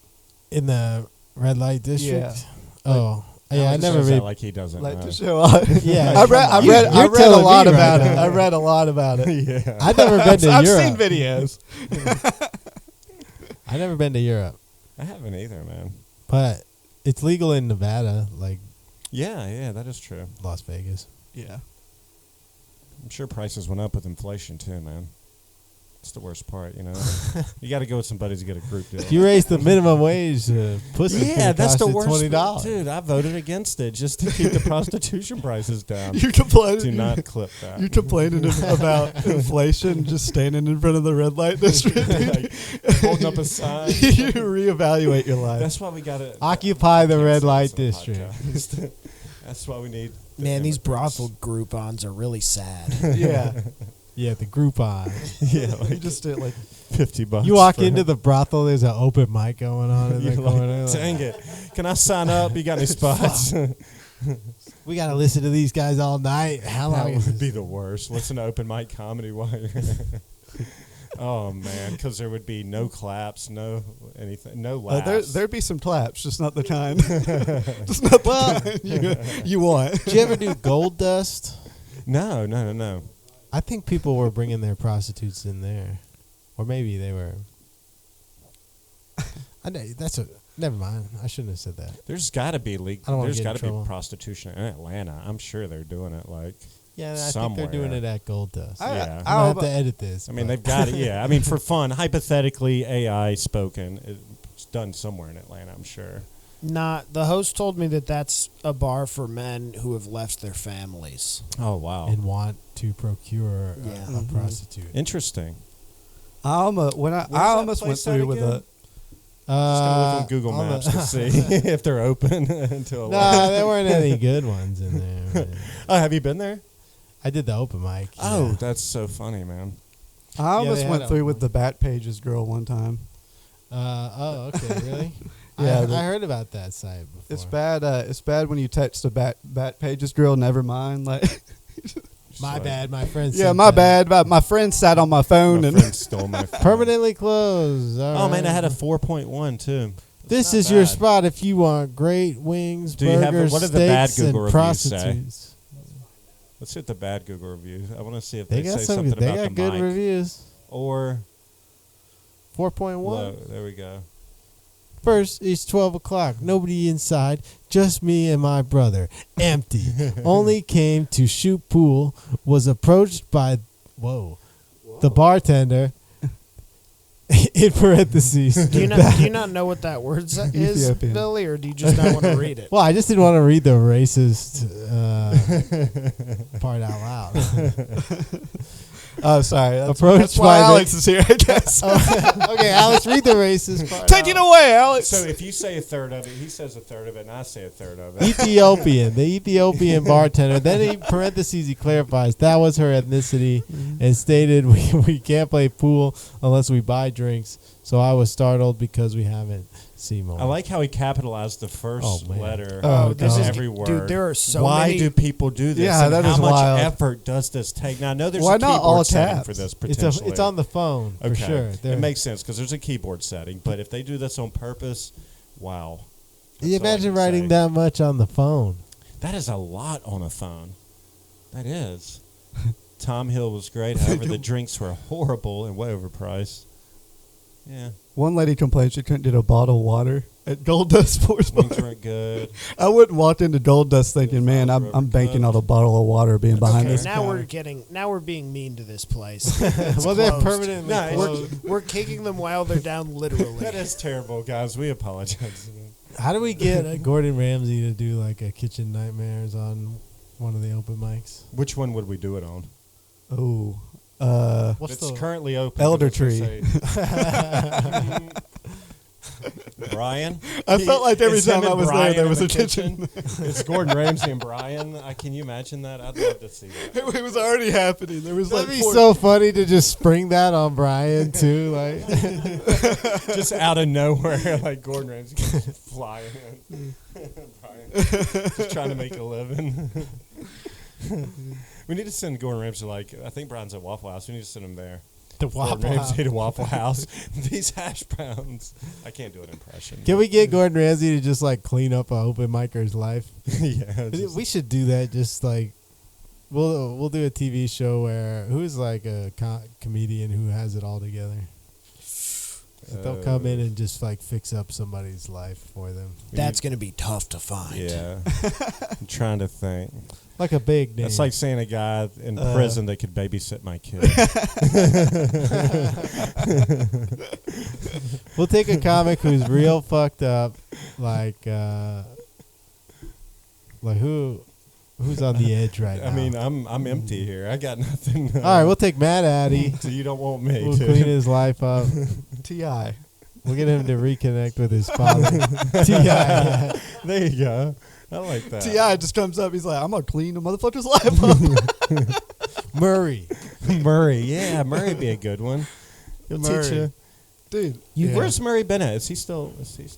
Speaker 2: In the red light district.
Speaker 4: Yeah.
Speaker 2: Oh, yeah. I
Speaker 3: Alex
Speaker 2: never
Speaker 3: says that
Speaker 2: read.
Speaker 3: like he doesn't
Speaker 4: Like
Speaker 3: know.
Speaker 4: to show up.
Speaker 2: Yeah,
Speaker 4: I read
Speaker 2: You're
Speaker 4: a
Speaker 2: telling
Speaker 4: lot
Speaker 2: me right
Speaker 4: about it.
Speaker 2: now.
Speaker 4: I read a lot about it.
Speaker 3: Yeah.
Speaker 2: I've never been to
Speaker 4: I've
Speaker 2: Europe.
Speaker 4: seen videos.
Speaker 2: I've never been to Europe,
Speaker 3: I haven't either, man.
Speaker 2: but it's legal in Nevada, like
Speaker 3: Yeah, that is true.
Speaker 2: Las Vegas.
Speaker 4: Yeah.
Speaker 3: I'm sure prices went up with inflation too, man. It's the worst part, you know. You got to go with somebody to get a group deal.
Speaker 2: If you raise the minimum wage, pussy
Speaker 3: Yeah, that's the worst.
Speaker 2: $20.
Speaker 3: Dude, I voted against it just to keep the prostitution prices down.
Speaker 4: You complaining?
Speaker 3: Do not clip that.
Speaker 4: You complaining about inflation just standing in front of the red light district?
Speaker 3: Like, holding up a sign.
Speaker 4: You reevaluate your life.
Speaker 3: That's why we got to
Speaker 2: Occupy the red light district.
Speaker 3: That's why we need. the
Speaker 5: Man, these
Speaker 3: immigrants.
Speaker 5: brothel Groupons are really sad.
Speaker 4: Yeah.
Speaker 2: Yeah, the Groupon.
Speaker 3: Yeah,
Speaker 4: You
Speaker 3: like
Speaker 4: just did like
Speaker 3: $50.
Speaker 2: You walk
Speaker 3: for-
Speaker 2: into the brothel, there's an open mic going on in the
Speaker 3: You're
Speaker 2: corner.
Speaker 3: like, dang it! Can I sign up? You got any spots?
Speaker 2: We got to listen to these guys all night. How long
Speaker 3: That
Speaker 2: is
Speaker 3: would
Speaker 2: this?
Speaker 3: be the worst. Listen to open mic comedy while you're. Oh man, because there would be no claps, no anything, no laughs.
Speaker 4: there'd be some claps, just not the kind. Just not the kind you want.
Speaker 2: Did you ever do Gold Dust?
Speaker 3: No.
Speaker 2: I think people were bringing their prostitutes in there. Or maybe they were. Never mind. I shouldn't have said that.
Speaker 3: There's got to be
Speaker 2: I don't
Speaker 3: legal.
Speaker 2: wanna
Speaker 3: There's
Speaker 2: get in
Speaker 3: got to be
Speaker 2: trouble.
Speaker 3: prostitution in Atlanta. I'm sure they're doing it. Like,
Speaker 2: Yeah, I think
Speaker 3: somewhere.
Speaker 2: they're doing it at Gold Dust.
Speaker 3: Yeah.
Speaker 2: I'm gonna have to edit this.
Speaker 3: I mean,
Speaker 2: but-
Speaker 3: they've got it. Yeah, I mean, for fun, hypothetically, AI spoken, it's done somewhere in Atlanta. I'm sure.
Speaker 5: Nah, the host told me that that's a bar for men who have left their families.
Speaker 3: Oh wow,
Speaker 2: and want to procure
Speaker 5: Yeah.
Speaker 2: a prostitute.
Speaker 3: interesting.
Speaker 4: I almost
Speaker 3: that
Speaker 4: went
Speaker 3: place at
Speaker 4: through with
Speaker 3: again?
Speaker 4: a.
Speaker 3: Just gonna look on Google
Speaker 2: on the-
Speaker 3: Maps to see if they're open until.
Speaker 2: No, there weren't any good ones in there. man.
Speaker 3: Oh, have you been there?
Speaker 2: I did the open mic.
Speaker 3: Oh,
Speaker 2: yeah.
Speaker 3: that's so funny, man.
Speaker 4: I almost
Speaker 2: they
Speaker 4: went
Speaker 2: had
Speaker 4: through
Speaker 2: a-
Speaker 4: with the Bat Pages girl one time.
Speaker 2: Oh, okay, really?
Speaker 4: Yeah,
Speaker 2: I
Speaker 4: the-
Speaker 2: heard about that site before.
Speaker 4: It's bad. It's bad when you text the Bat Pages girl. Never mind. Like,
Speaker 2: My bad, my friend.
Speaker 4: yeah,
Speaker 2: sent
Speaker 4: my
Speaker 2: that.
Speaker 4: bad. My friend sat on my phone
Speaker 3: My
Speaker 4: and
Speaker 3: friend stole my phone.
Speaker 2: Permanently closed. All
Speaker 3: Oh man,
Speaker 2: right.
Speaker 3: I had a 4.1 too.
Speaker 2: This
Speaker 3: not
Speaker 2: is your
Speaker 3: bad.
Speaker 2: spot if you want great wings,
Speaker 3: Do you have
Speaker 2: burgers,
Speaker 3: what do the bad
Speaker 2: steaks,
Speaker 3: Google
Speaker 2: and
Speaker 3: reviews say?
Speaker 2: prostitutes.
Speaker 3: Let's hit the bad Google reviews. I want to see if
Speaker 2: They
Speaker 3: they,
Speaker 2: got
Speaker 3: say
Speaker 2: some.
Speaker 3: something
Speaker 2: They
Speaker 3: about
Speaker 2: got
Speaker 3: the
Speaker 2: good
Speaker 3: mic.
Speaker 2: reviews.
Speaker 3: Or
Speaker 2: 4.1.
Speaker 3: low. There we go.
Speaker 2: First, it's 12 o'clock. Nobody inside. Just me and my brother. Empty. Only came to shoot pool. Was approached by, the bartender. In parentheses.
Speaker 5: Do you not know what that word is,
Speaker 4: Ethiopian.
Speaker 5: Billy, or do you just not want to read it?
Speaker 2: Well, I just didn't want to read the racist part out loud.
Speaker 4: oh, sorry. That's
Speaker 2: Approached
Speaker 4: why
Speaker 2: by the-
Speaker 4: Alex is here. I guess.
Speaker 2: Okay, Alex, read the racist part.
Speaker 4: Take it away, Alex.
Speaker 3: So if you say a third of it, he says a third of it, and I say a third of it.
Speaker 2: The Ethiopian bartender. Then in parentheses he clarifies that was her ethnicity and stated we can't play pool unless we buy drinks. So I was startled because we haven't seen more.
Speaker 3: I like how he capitalized the first
Speaker 2: Oh, man.
Speaker 3: letter
Speaker 4: Oh,
Speaker 3: of
Speaker 4: this is-
Speaker 3: every word.
Speaker 5: Dude, there are so
Speaker 3: Why
Speaker 5: many.
Speaker 3: do people do this?
Speaker 4: Yeah,
Speaker 3: and
Speaker 4: that
Speaker 3: how
Speaker 4: is
Speaker 3: much
Speaker 4: wild.
Speaker 3: effort does this take? Now I know there's
Speaker 4: Why
Speaker 3: a
Speaker 4: not
Speaker 3: keyboard
Speaker 4: all
Speaker 3: setting
Speaker 4: caps?
Speaker 3: for this
Speaker 2: it's
Speaker 3: potentially.
Speaker 2: it's on the phone for
Speaker 3: okay.
Speaker 2: sure.
Speaker 3: It makes sense because there's a keyboard setting. But if they do this on purpose, wow.
Speaker 2: You
Speaker 3: That's all I
Speaker 2: imagine
Speaker 3: can
Speaker 2: writing
Speaker 3: say.
Speaker 2: that much on the phone.
Speaker 3: That is a lot on a phone. That is. Tom Hill was great. However, the drinks were horrible and way overpriced. Yeah.
Speaker 4: One lady complained she couldn't get a bottle of water at Gold Dust Sports Bar.
Speaker 3: Wings weren't good.
Speaker 4: I wouldn't walk into Gold Dust thinking, man, I'm banking on a bottle of water being behind
Speaker 5: Okay,
Speaker 4: this
Speaker 5: now
Speaker 4: counter.
Speaker 5: we're being mean to this place.
Speaker 2: Well, they're
Speaker 5: closed.
Speaker 2: permanently
Speaker 3: No,
Speaker 2: closed.
Speaker 5: We're kicking them while they're down literally.
Speaker 3: That is terrible, guys. We apologize.
Speaker 2: How do we get Gordon Ramsay to do like a Kitchen Nightmares on one of the open mics?
Speaker 3: Which one would we do it on?
Speaker 4: Oh,
Speaker 2: What's
Speaker 3: It's
Speaker 2: the
Speaker 3: currently open.
Speaker 4: Elder
Speaker 3: but let's
Speaker 4: Tree.
Speaker 3: say- Brian?
Speaker 4: I felt like every
Speaker 3: It's him
Speaker 4: time I
Speaker 3: and
Speaker 4: was
Speaker 3: Brian
Speaker 4: there
Speaker 3: in
Speaker 4: was
Speaker 3: the
Speaker 4: a kitchen.
Speaker 3: It's Gordon Ramsay and Brian. Can you imagine that? I'd love to see that.
Speaker 4: It was already happening. There was
Speaker 2: That'd
Speaker 4: like
Speaker 2: be
Speaker 4: four-
Speaker 2: so funny to just spring that on Brian too. Like,
Speaker 3: Just out of nowhere, like Gordon Ramsay goes flying in. Brian just trying to make a living. We need to send Gordon Ramsay, I think Brian's at Waffle House. We need to send him there.
Speaker 2: the
Speaker 3: Gordon
Speaker 2: Waffle House.
Speaker 3: Ramsay to Waffle House. These hash browns. I can't do an impression.
Speaker 2: Can we get Gordon Ramsay to just like clean up an open micer's life?
Speaker 3: Yeah. just-
Speaker 2: We should do that. Just like we'll do a TV show where who's like a comedian who has it all together. They'll come in and just like fix up somebody's life for them,
Speaker 5: That's going to be tough to find.
Speaker 3: Yeah. I'm trying to think.
Speaker 2: like a big name.
Speaker 3: That's like saying a guy in prison that could babysit my kid.
Speaker 2: We'll take a comic who's real fucked up, like who's on the edge right now.
Speaker 3: I mean, I'm empty here. I got nothing.
Speaker 2: All right, we'll take Matt Addy.
Speaker 3: So you don't want me
Speaker 2: We'll
Speaker 3: to.
Speaker 2: clean his life up.
Speaker 4: T.I.
Speaker 2: We'll get him to reconnect with his father. T.I.
Speaker 3: There you go. I like that.
Speaker 4: T.I. just comes up. He's like, I'm going to clean the motherfucker's life up.
Speaker 2: Murray.
Speaker 3: Murray. Yeah, Murray'd be a good one. He'll
Speaker 4: Murray.
Speaker 3: teach you.
Speaker 4: Dude.
Speaker 3: Where's Murray been at? Is he still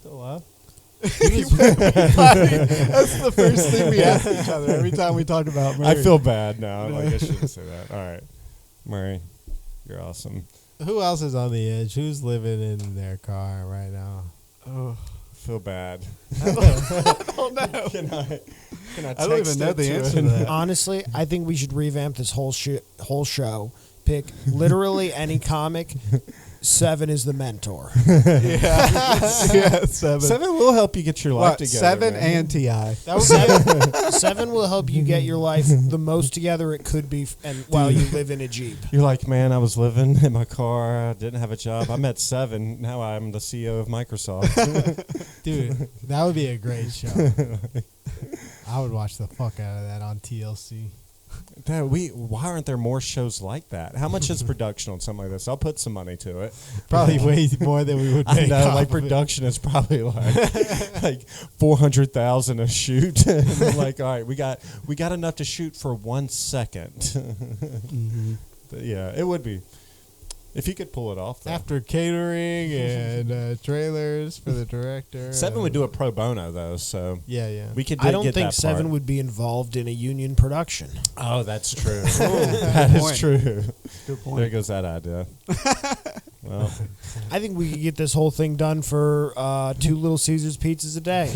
Speaker 3: alive?
Speaker 4: That's the first thing we ask each other every time we talk about Murray.
Speaker 3: I feel bad now. Like I shouldn't say that. All right, Murray, you're awesome.
Speaker 2: Who else is on the edge? Who's living in their car right now?
Speaker 4: Oh,
Speaker 3: Feel bad.
Speaker 4: oh no.
Speaker 3: Can I
Speaker 4: I don't even know the answer to that.
Speaker 5: Honestly, I think we should revamp this whole show. Pick literally any comic. Seven is the mentor.
Speaker 4: Yeah, seven.
Speaker 3: Seven will help you get your life
Speaker 4: What,
Speaker 3: together.
Speaker 4: seven
Speaker 3: man.
Speaker 4: and T.I.
Speaker 5: Seven will help you get your life the most together it could be, and while you live in a Jeep.
Speaker 3: You're like, man, I was living in my car. I didn't have a job. I met Seven. Now I'm the CEO of Microsoft.
Speaker 2: Dude, that would be a great show. I would watch the fuck out of that on TLC.
Speaker 3: Dad, why aren't there more shows like that? How much is production on something like this? I'll put some money to it.
Speaker 2: Probably way more than we would
Speaker 3: I
Speaker 2: make.
Speaker 3: know,
Speaker 2: off
Speaker 3: like
Speaker 2: of it.
Speaker 3: production is probably like $400,000 a shoot. And we're like, all right, we got enough to shoot for 1 second. But yeah, it would be if you could pull it off. Though.
Speaker 2: After catering and trailers for the director.
Speaker 3: Seven would do it pro bono though, so
Speaker 2: Yeah.
Speaker 3: we could.
Speaker 5: I don't
Speaker 3: get
Speaker 5: think
Speaker 3: that
Speaker 5: Seven
Speaker 3: part.
Speaker 5: would be involved in a union production.
Speaker 3: Oh, that's true. That is
Speaker 4: point.
Speaker 3: true.
Speaker 4: Good
Speaker 3: There
Speaker 4: point.
Speaker 3: goes that idea. Well,
Speaker 5: I think we could get this whole thing done for 2 Little Caesars pizzas a day.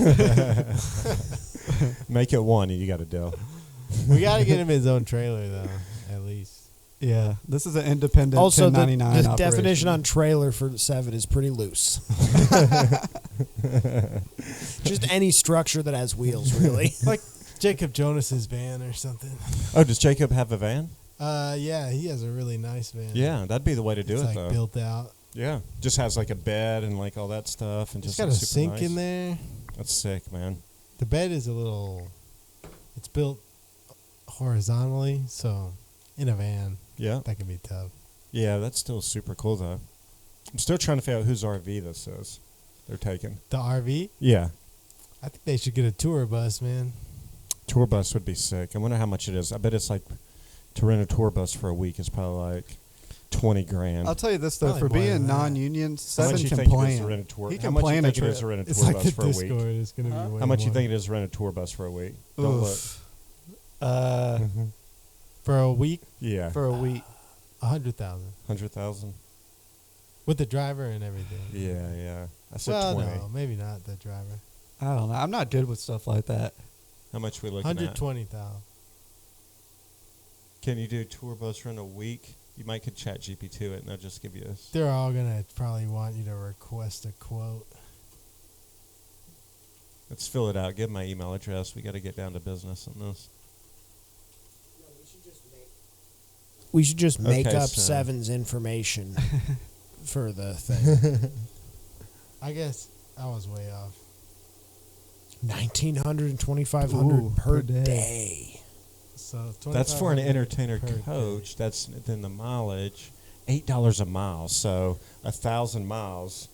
Speaker 3: make it one, and you got a deal.
Speaker 2: We got to get him his own trailer, though, at least.
Speaker 4: Yeah, this is an independent
Speaker 5: Also, the
Speaker 4: 1099
Speaker 5: definition
Speaker 4: operation.
Speaker 5: on trailer for Seven is pretty loose. Just any structure that has wheels, really.
Speaker 2: Like Jacob Jonas's van or something.
Speaker 3: Oh, does Jacob have a van?
Speaker 2: Yeah, he has a really nice van.
Speaker 3: Yeah, that'd be the way to do
Speaker 2: It's
Speaker 3: it,
Speaker 2: like
Speaker 3: though.
Speaker 2: built out.
Speaker 3: Yeah, just has like a bed and like all that stuff, and
Speaker 2: It's
Speaker 3: just
Speaker 2: got
Speaker 3: like,
Speaker 2: a
Speaker 3: super
Speaker 2: sink
Speaker 3: nice.
Speaker 2: in there.
Speaker 3: That's sick, man.
Speaker 2: The bed is it's built horizontally, so in a van,
Speaker 3: Yeah,
Speaker 2: that can be tough.
Speaker 3: yeah, that's still super cool though. I'm still trying to figure out whose RV this is. They're taking.
Speaker 2: The RV,
Speaker 3: Yeah,
Speaker 2: I think they should get a tour bus, man.
Speaker 3: tour bus would be sick. I wonder how much it is. I bet it's like to rent a tour bus for a week is probably like $20,000.
Speaker 4: I'll tell you this though,
Speaker 2: Probably
Speaker 4: for
Speaker 2: more than
Speaker 4: being
Speaker 2: that.
Speaker 4: non-union,
Speaker 3: How
Speaker 4: Seven
Speaker 3: much you
Speaker 4: can
Speaker 3: think it is
Speaker 4: plan.
Speaker 3: to rent a tour?
Speaker 4: He
Speaker 3: How
Speaker 4: can
Speaker 3: much you
Speaker 4: plan a
Speaker 3: think it is
Speaker 4: trip.
Speaker 3: to rent a
Speaker 2: It's
Speaker 3: tour
Speaker 2: like
Speaker 3: bus
Speaker 2: the
Speaker 3: for a week?
Speaker 2: Discord. It's gonna be way
Speaker 3: How much you
Speaker 2: more.
Speaker 3: think it is to rent a tour bus for a week? Don't look.
Speaker 4: Oof.
Speaker 2: For a week?
Speaker 3: Yeah,
Speaker 4: For a week.
Speaker 2: 100,000
Speaker 3: 100,000.
Speaker 2: with the driver and everything.
Speaker 3: Yeah. I said
Speaker 2: Well,
Speaker 3: 20.
Speaker 2: no, maybe not the driver.
Speaker 4: I don't know. I'm not good with stuff like that.
Speaker 3: How much we looking at?
Speaker 2: 120,000.
Speaker 3: Can you do tour bus rent a week? You might could chat GPT it, and they'll just give you a...
Speaker 2: They're all gonna probably want you to request a quote.
Speaker 3: Let's fill it out. Give my email address. We got to get down to business on this.
Speaker 5: We should just make
Speaker 3: Okay,
Speaker 5: up
Speaker 3: so-
Speaker 5: Seven's information for the thing.
Speaker 2: I guess I was way off.
Speaker 5: 1,900 and 2,500
Speaker 4: Ooh,
Speaker 5: per
Speaker 4: per day.
Speaker 5: day.
Speaker 2: So
Speaker 3: That's for an
Speaker 2: 2,500
Speaker 3: entertainer
Speaker 2: per
Speaker 3: coach.
Speaker 2: day.
Speaker 3: That's then the mileage, $8 a mile. So 1,000 miles.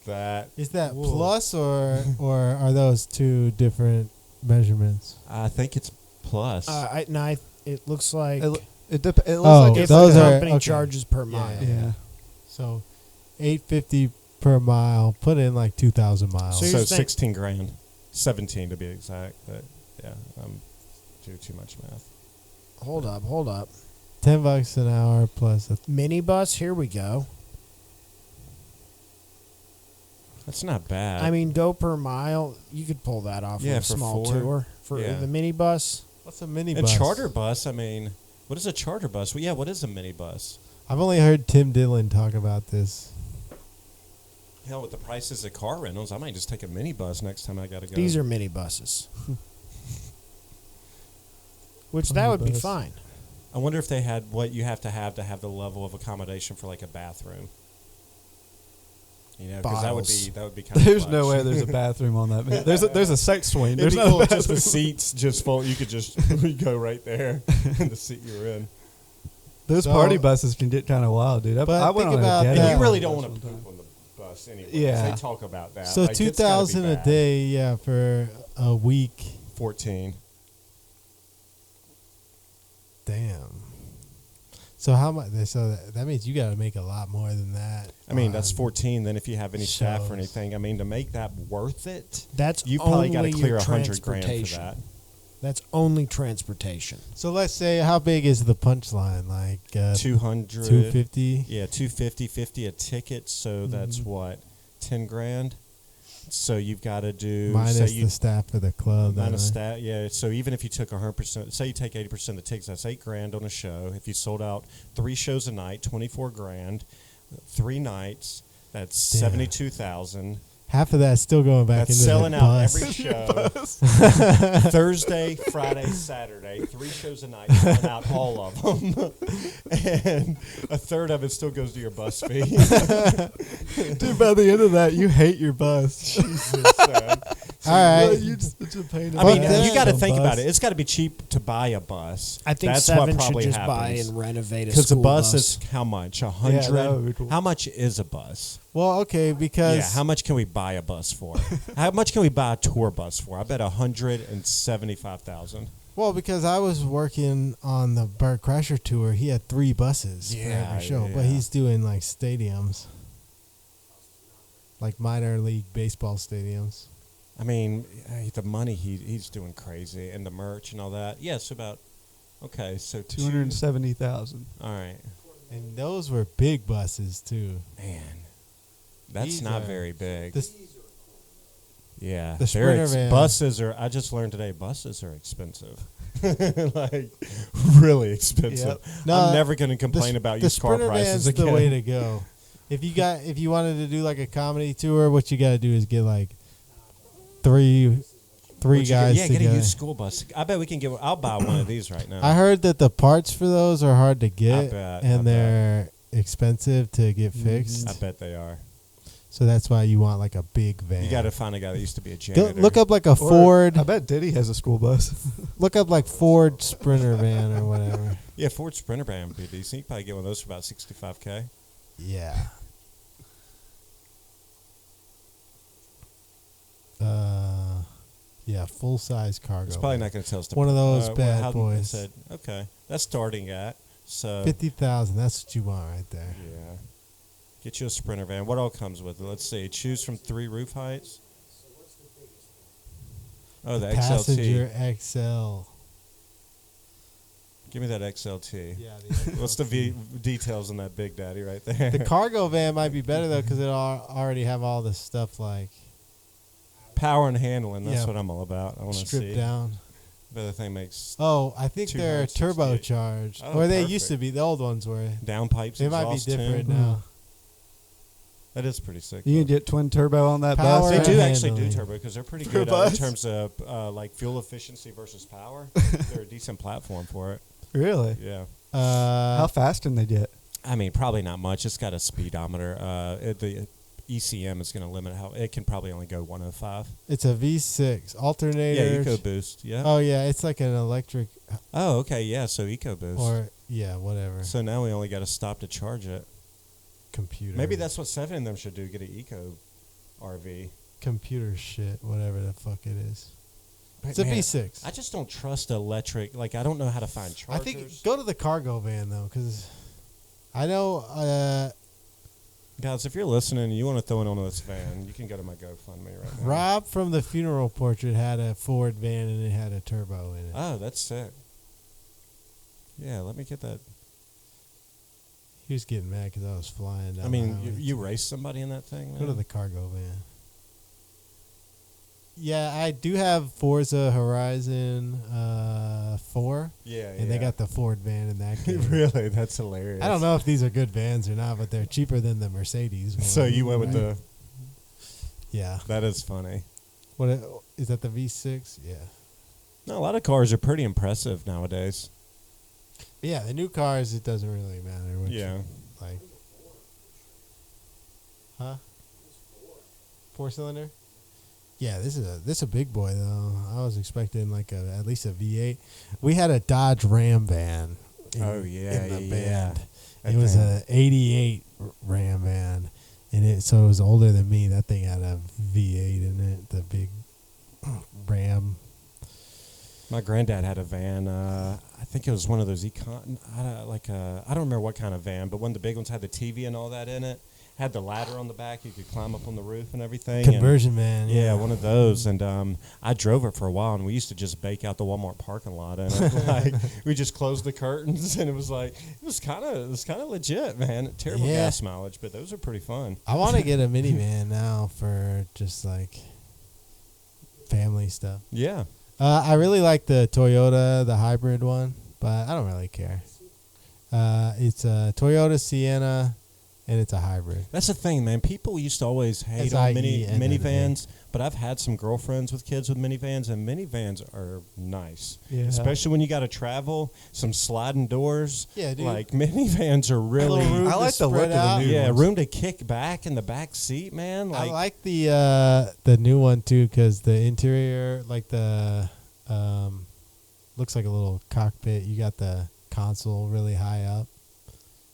Speaker 3: That
Speaker 2: Is that
Speaker 3: Whoa.
Speaker 2: plus or are those two different measurements?
Speaker 3: I think it's plus.
Speaker 5: It looks like
Speaker 4: It looks
Speaker 2: Oh,
Speaker 4: like
Speaker 5: if
Speaker 4: it's
Speaker 2: those
Speaker 5: the
Speaker 2: are-
Speaker 5: company
Speaker 2: okay.
Speaker 5: charges per
Speaker 2: Yeah,
Speaker 5: mile.
Speaker 4: yeah.
Speaker 2: So, $850 per mile. Put in like 2,000 miles.
Speaker 5: So
Speaker 3: so
Speaker 5: you're saying-
Speaker 3: 16 grand, 17 to be exact. But yeah, I'm do too much math.
Speaker 5: Hold up.
Speaker 2: $10 an hour plus a
Speaker 5: Minibus, here we go.
Speaker 3: That's not bad.
Speaker 5: I mean, go per mile. You could pull that off
Speaker 3: Yeah,
Speaker 5: with a
Speaker 3: for
Speaker 5: small
Speaker 3: 4.
Speaker 5: tour. For
Speaker 3: Yeah.
Speaker 5: the minibus,
Speaker 2: what's a minibus?
Speaker 3: and charter bus. I mean, what is a charter bus? Well, yeah, what is a minibus?
Speaker 2: I've only heard Tim Dillon talk about this.
Speaker 3: Hell, with the prices of car rentals, I might just take a minibus next time I got to go.
Speaker 5: these are minibuses. Which that would be
Speaker 2: Minibus.
Speaker 5: fine.
Speaker 3: I wonder if they had what you have to have the level of accommodation for like a bathroom. You know, because
Speaker 5: Biles.
Speaker 3: that would be kind of.
Speaker 4: There's no way there's a bathroom on that. There's a sex swing.
Speaker 3: It'd
Speaker 4: There's
Speaker 3: be
Speaker 4: no
Speaker 3: cool if just the
Speaker 4: bathroom.
Speaker 3: seats just fold. You could just go right there in the seat you're in.
Speaker 4: Those
Speaker 2: So-
Speaker 4: party buses can get kind of wild, dude.
Speaker 2: But
Speaker 4: I went
Speaker 2: think
Speaker 4: on
Speaker 2: about
Speaker 4: a
Speaker 3: And
Speaker 2: that.
Speaker 3: you
Speaker 4: ghetto
Speaker 3: really
Speaker 4: bus
Speaker 3: don't want to
Speaker 4: one
Speaker 3: poop
Speaker 4: time.
Speaker 3: on the bus anyway.
Speaker 4: Yeah.
Speaker 3: They talk about that.
Speaker 2: So
Speaker 3: Like, it's gotta be
Speaker 2: 2,000 a
Speaker 3: bad.
Speaker 2: day, yeah, for a week.
Speaker 3: 14.
Speaker 2: Damn. So how much? So that means you got to make a lot more than that.
Speaker 3: I mean, that's
Speaker 2: on
Speaker 3: 14. Then if you have any staff or
Speaker 2: shows.
Speaker 3: anything, I mean, to make that worth it,
Speaker 5: That's
Speaker 3: you probably got to
Speaker 5: only
Speaker 3: clear
Speaker 5: your
Speaker 3: 100 grand for
Speaker 5: transportation.
Speaker 3: that.
Speaker 5: That's only transportation.
Speaker 2: So let's say, how big is the punchline? Like
Speaker 3: 200.
Speaker 2: 250.
Speaker 3: Yeah, 250, 50 a ticket. So that's what, 10 grand. So you've got to do
Speaker 2: Minus
Speaker 3: say you
Speaker 2: the staff for the club.
Speaker 3: minus
Speaker 2: then,
Speaker 3: stat. Yeah. So even if you took 100%, say you take 80% of the tickets, that's 8 grand on a show. If you sold out 3 shows a night, 24 grand. 3 nights, that's
Speaker 2: Damn.
Speaker 3: 72,000.
Speaker 2: half of that's still going back
Speaker 3: That's
Speaker 2: into
Speaker 3: selling
Speaker 2: the
Speaker 3: out
Speaker 2: bus.
Speaker 3: every show. Thursday, Friday, Saturday, 3 shows a night, selling out all of them, and a third of it still goes to your bus fee.
Speaker 4: Dude, by the end of that, you hate your bus.
Speaker 3: Jesus,
Speaker 2: All right.
Speaker 4: You just, it's a pain in
Speaker 3: I
Speaker 4: the
Speaker 3: mean,
Speaker 4: ass.
Speaker 3: you got to
Speaker 2: a
Speaker 3: think
Speaker 2: bus.
Speaker 3: about it. It's got to be cheap to buy a bus.
Speaker 5: I think
Speaker 3: that's
Speaker 5: Seven
Speaker 3: what
Speaker 5: should
Speaker 3: probably
Speaker 5: just buy
Speaker 3: happens.
Speaker 5: and renovate a
Speaker 3: Because the
Speaker 5: school
Speaker 3: bus is how much? 100.
Speaker 4: that would be cool.
Speaker 3: How much is a bus?
Speaker 2: Well, okay, because
Speaker 3: Yeah, how much can we buy a bus for? How much can we buy a tour bus for? I bet 175,000.
Speaker 2: well, because I was working on the Burt Crasher tour, he had 3 buses for
Speaker 3: Yeah,
Speaker 2: every show,
Speaker 3: yeah.
Speaker 2: but he's doing like stadiums, like minor league baseball stadiums.
Speaker 3: I mean, the money he's doing crazy, and the merch and all that. Yes, about okay. So
Speaker 4: 270,000.
Speaker 3: All right,
Speaker 2: And those were big buses too.
Speaker 3: man, that's
Speaker 2: These
Speaker 3: not
Speaker 2: are-
Speaker 3: very big.
Speaker 2: This,
Speaker 3: Yeah,
Speaker 2: the
Speaker 3: they're
Speaker 2: Sprinter van.
Speaker 3: buses are. I just learned today, buses are expensive, like really expensive.
Speaker 2: No,
Speaker 3: I'm never going to complain about
Speaker 2: the
Speaker 3: used car
Speaker 2: Sprinter
Speaker 3: prices
Speaker 2: van's
Speaker 3: again.
Speaker 2: the way to go. If you wanted to do like a comedy tour, what you got to do is get like three
Speaker 3: What you
Speaker 2: guys
Speaker 3: get, yeah, get a
Speaker 2: together.
Speaker 3: used school bus. I bet we can get. I'll buy one of these right now.
Speaker 2: I heard that the parts for those are hard to get,
Speaker 3: bet,
Speaker 2: and
Speaker 3: I bet.
Speaker 2: they're expensive to get fixed.
Speaker 3: I bet they are.
Speaker 2: So that's why you want like a big van.
Speaker 3: You got to find a guy that used to be a
Speaker 2: Go,
Speaker 3: janitor.
Speaker 2: look up like a
Speaker 4: Or,
Speaker 2: Ford.
Speaker 4: I bet Diddy has a school bus.
Speaker 2: Look up like Ford Sprinter van or whatever.
Speaker 3: Yeah, Ford Sprinter van would be decent. You can probably get one of those for about $65K.
Speaker 2: Yeah. Yeah, full size cargo.
Speaker 3: It's probably not going to tell us to
Speaker 2: One of those
Speaker 3: well,
Speaker 2: bad
Speaker 3: how-
Speaker 2: boys.
Speaker 3: I said, okay, that's starting at so
Speaker 2: 50,000. That's what you want right there.
Speaker 3: yeah. Get you a Sprinter van. What all comes with it? Let's see. Choose from 3 roof heights. Oh, the
Speaker 2: Passenger
Speaker 3: XLT.
Speaker 2: XL.
Speaker 3: Give me that XLT.
Speaker 2: Yeah.
Speaker 3: What's the details on that Big Daddy right there?
Speaker 2: The cargo van might be better though because it'll already have all the stuff like
Speaker 3: Power and handling. That's
Speaker 2: Yeah.
Speaker 3: what I'm all about. I want to
Speaker 2: stripped
Speaker 3: see.
Speaker 2: down.
Speaker 3: But the thing makes
Speaker 2: Oh, I think they're
Speaker 3: 268.
Speaker 2: turbocharged.
Speaker 3: Oh,
Speaker 2: Or they used to
Speaker 3: perfect.
Speaker 2: be. The old ones were.
Speaker 3: downpipes.
Speaker 2: They might be
Speaker 3: exhaust too.
Speaker 2: different now.
Speaker 3: That is pretty sick.
Speaker 4: You
Speaker 3: though.
Speaker 4: can get twin turbo on that
Speaker 2: Power
Speaker 4: bus.
Speaker 3: They do
Speaker 2: and
Speaker 3: actually do
Speaker 2: handling.
Speaker 3: turbo because they're pretty
Speaker 4: For a
Speaker 3: good in
Speaker 4: bus?
Speaker 3: terms of like fuel efficiency versus power. They're a decent platform for it.
Speaker 4: Really?
Speaker 3: Yeah.
Speaker 4: How fast can they get?
Speaker 3: I mean, probably not much. It's got a speedometer. The ECM is going to limit how it can probably only go 105.
Speaker 2: It's a V6 alternator.
Speaker 3: Yeah, EcoBoost. Yeah.
Speaker 2: Oh yeah, it's like an electric
Speaker 3: Oh, okay. Yeah. So EcoBoost.
Speaker 2: or yeah, whatever.
Speaker 3: So now we only got to stop to charge it.
Speaker 2: Computer.
Speaker 3: Maybe that's what 7 of them should do. Get an Eco RV.
Speaker 2: computer shit, whatever the fuck it is.
Speaker 3: But
Speaker 2: It's a
Speaker 3: man,
Speaker 2: V6.
Speaker 3: I just don't trust electric. Like I don't know how to find
Speaker 2: I
Speaker 3: chargers.
Speaker 2: think go to the cargo van though, because I know
Speaker 3: Guys, if you're listening and you want to throw in on this van, you can go to my GoFundMe right now.
Speaker 2: Rob from the Funeral Portrait had a Ford van and it had a turbo in it.
Speaker 3: Oh, that's sick. Yeah, let me get that.
Speaker 2: He was getting mad because I was flying down.
Speaker 3: I mean,
Speaker 2: the highway.
Speaker 3: you raced somebody in that thing, man?
Speaker 2: Go to the cargo van. Yeah, I do have Forza Horizon 4,
Speaker 3: Yeah,
Speaker 2: and they got the Ford van in that game.
Speaker 3: really? That's hilarious.
Speaker 2: I don't know if these are good vans or not, but they're cheaper than the Mercedes one.
Speaker 3: So you went with the.
Speaker 2: Yeah.
Speaker 3: That is funny.
Speaker 2: What is that? The V6? Yeah.
Speaker 3: No, a lot of cars are pretty impressive nowadays.
Speaker 2: Yeah, the new cars, it doesn't really matter. Which,
Speaker 3: Yeah.
Speaker 2: Like. Huh? 4-cylinder? Yeah, this is a big boy though. I was expecting like at least a V8. We had a Dodge Ram van.
Speaker 3: Oh, yeah,
Speaker 2: in the
Speaker 3: yeah,
Speaker 2: band.
Speaker 3: That
Speaker 2: It was
Speaker 3: thing.
Speaker 2: a '88 Ram van, and it was older than me. That thing had a V8 in it. The big Ram.
Speaker 3: My granddad had a van. I think it was one of those econ. I don't remember what kind of van, but one of the big ones had the TV and all that in it. Had the ladder on the back. You could climb up on the roof and everything.
Speaker 2: Conversion van.
Speaker 3: Yeah, one of those. And I drove it for a while, and we used to just bake out the Walmart parking lot. And like, we just closed the curtains, and it was kind of legit, man. Terrible
Speaker 2: Yeah.
Speaker 3: gas mileage, but those are pretty fun.
Speaker 2: I want to get a minivan now for just like family stuff.
Speaker 3: Yeah.
Speaker 2: I really like the Toyota, the hybrid one, but I don't really care. It's a Toyota Sienna, and it's a hybrid.
Speaker 3: That's the thing, man. People used to always hate
Speaker 2: It's
Speaker 3: on
Speaker 2: IE end of the
Speaker 3: minivans, but I've had some girlfriends with kids with minivans, and minivans are nice.
Speaker 4: Yeah.
Speaker 3: Especially when you got to travel, some sliding doors.
Speaker 2: Yeah, dude.
Speaker 3: Like, minivans are really...
Speaker 2: Little room
Speaker 4: I
Speaker 2: to
Speaker 4: like the look
Speaker 2: spread
Speaker 4: of the
Speaker 2: out.
Speaker 4: new
Speaker 3: Yeah,
Speaker 4: ones.
Speaker 3: room to kick back in the back seat, man.
Speaker 2: I like the new one too because the interior, like the looks like a little cockpit. You got the console really high up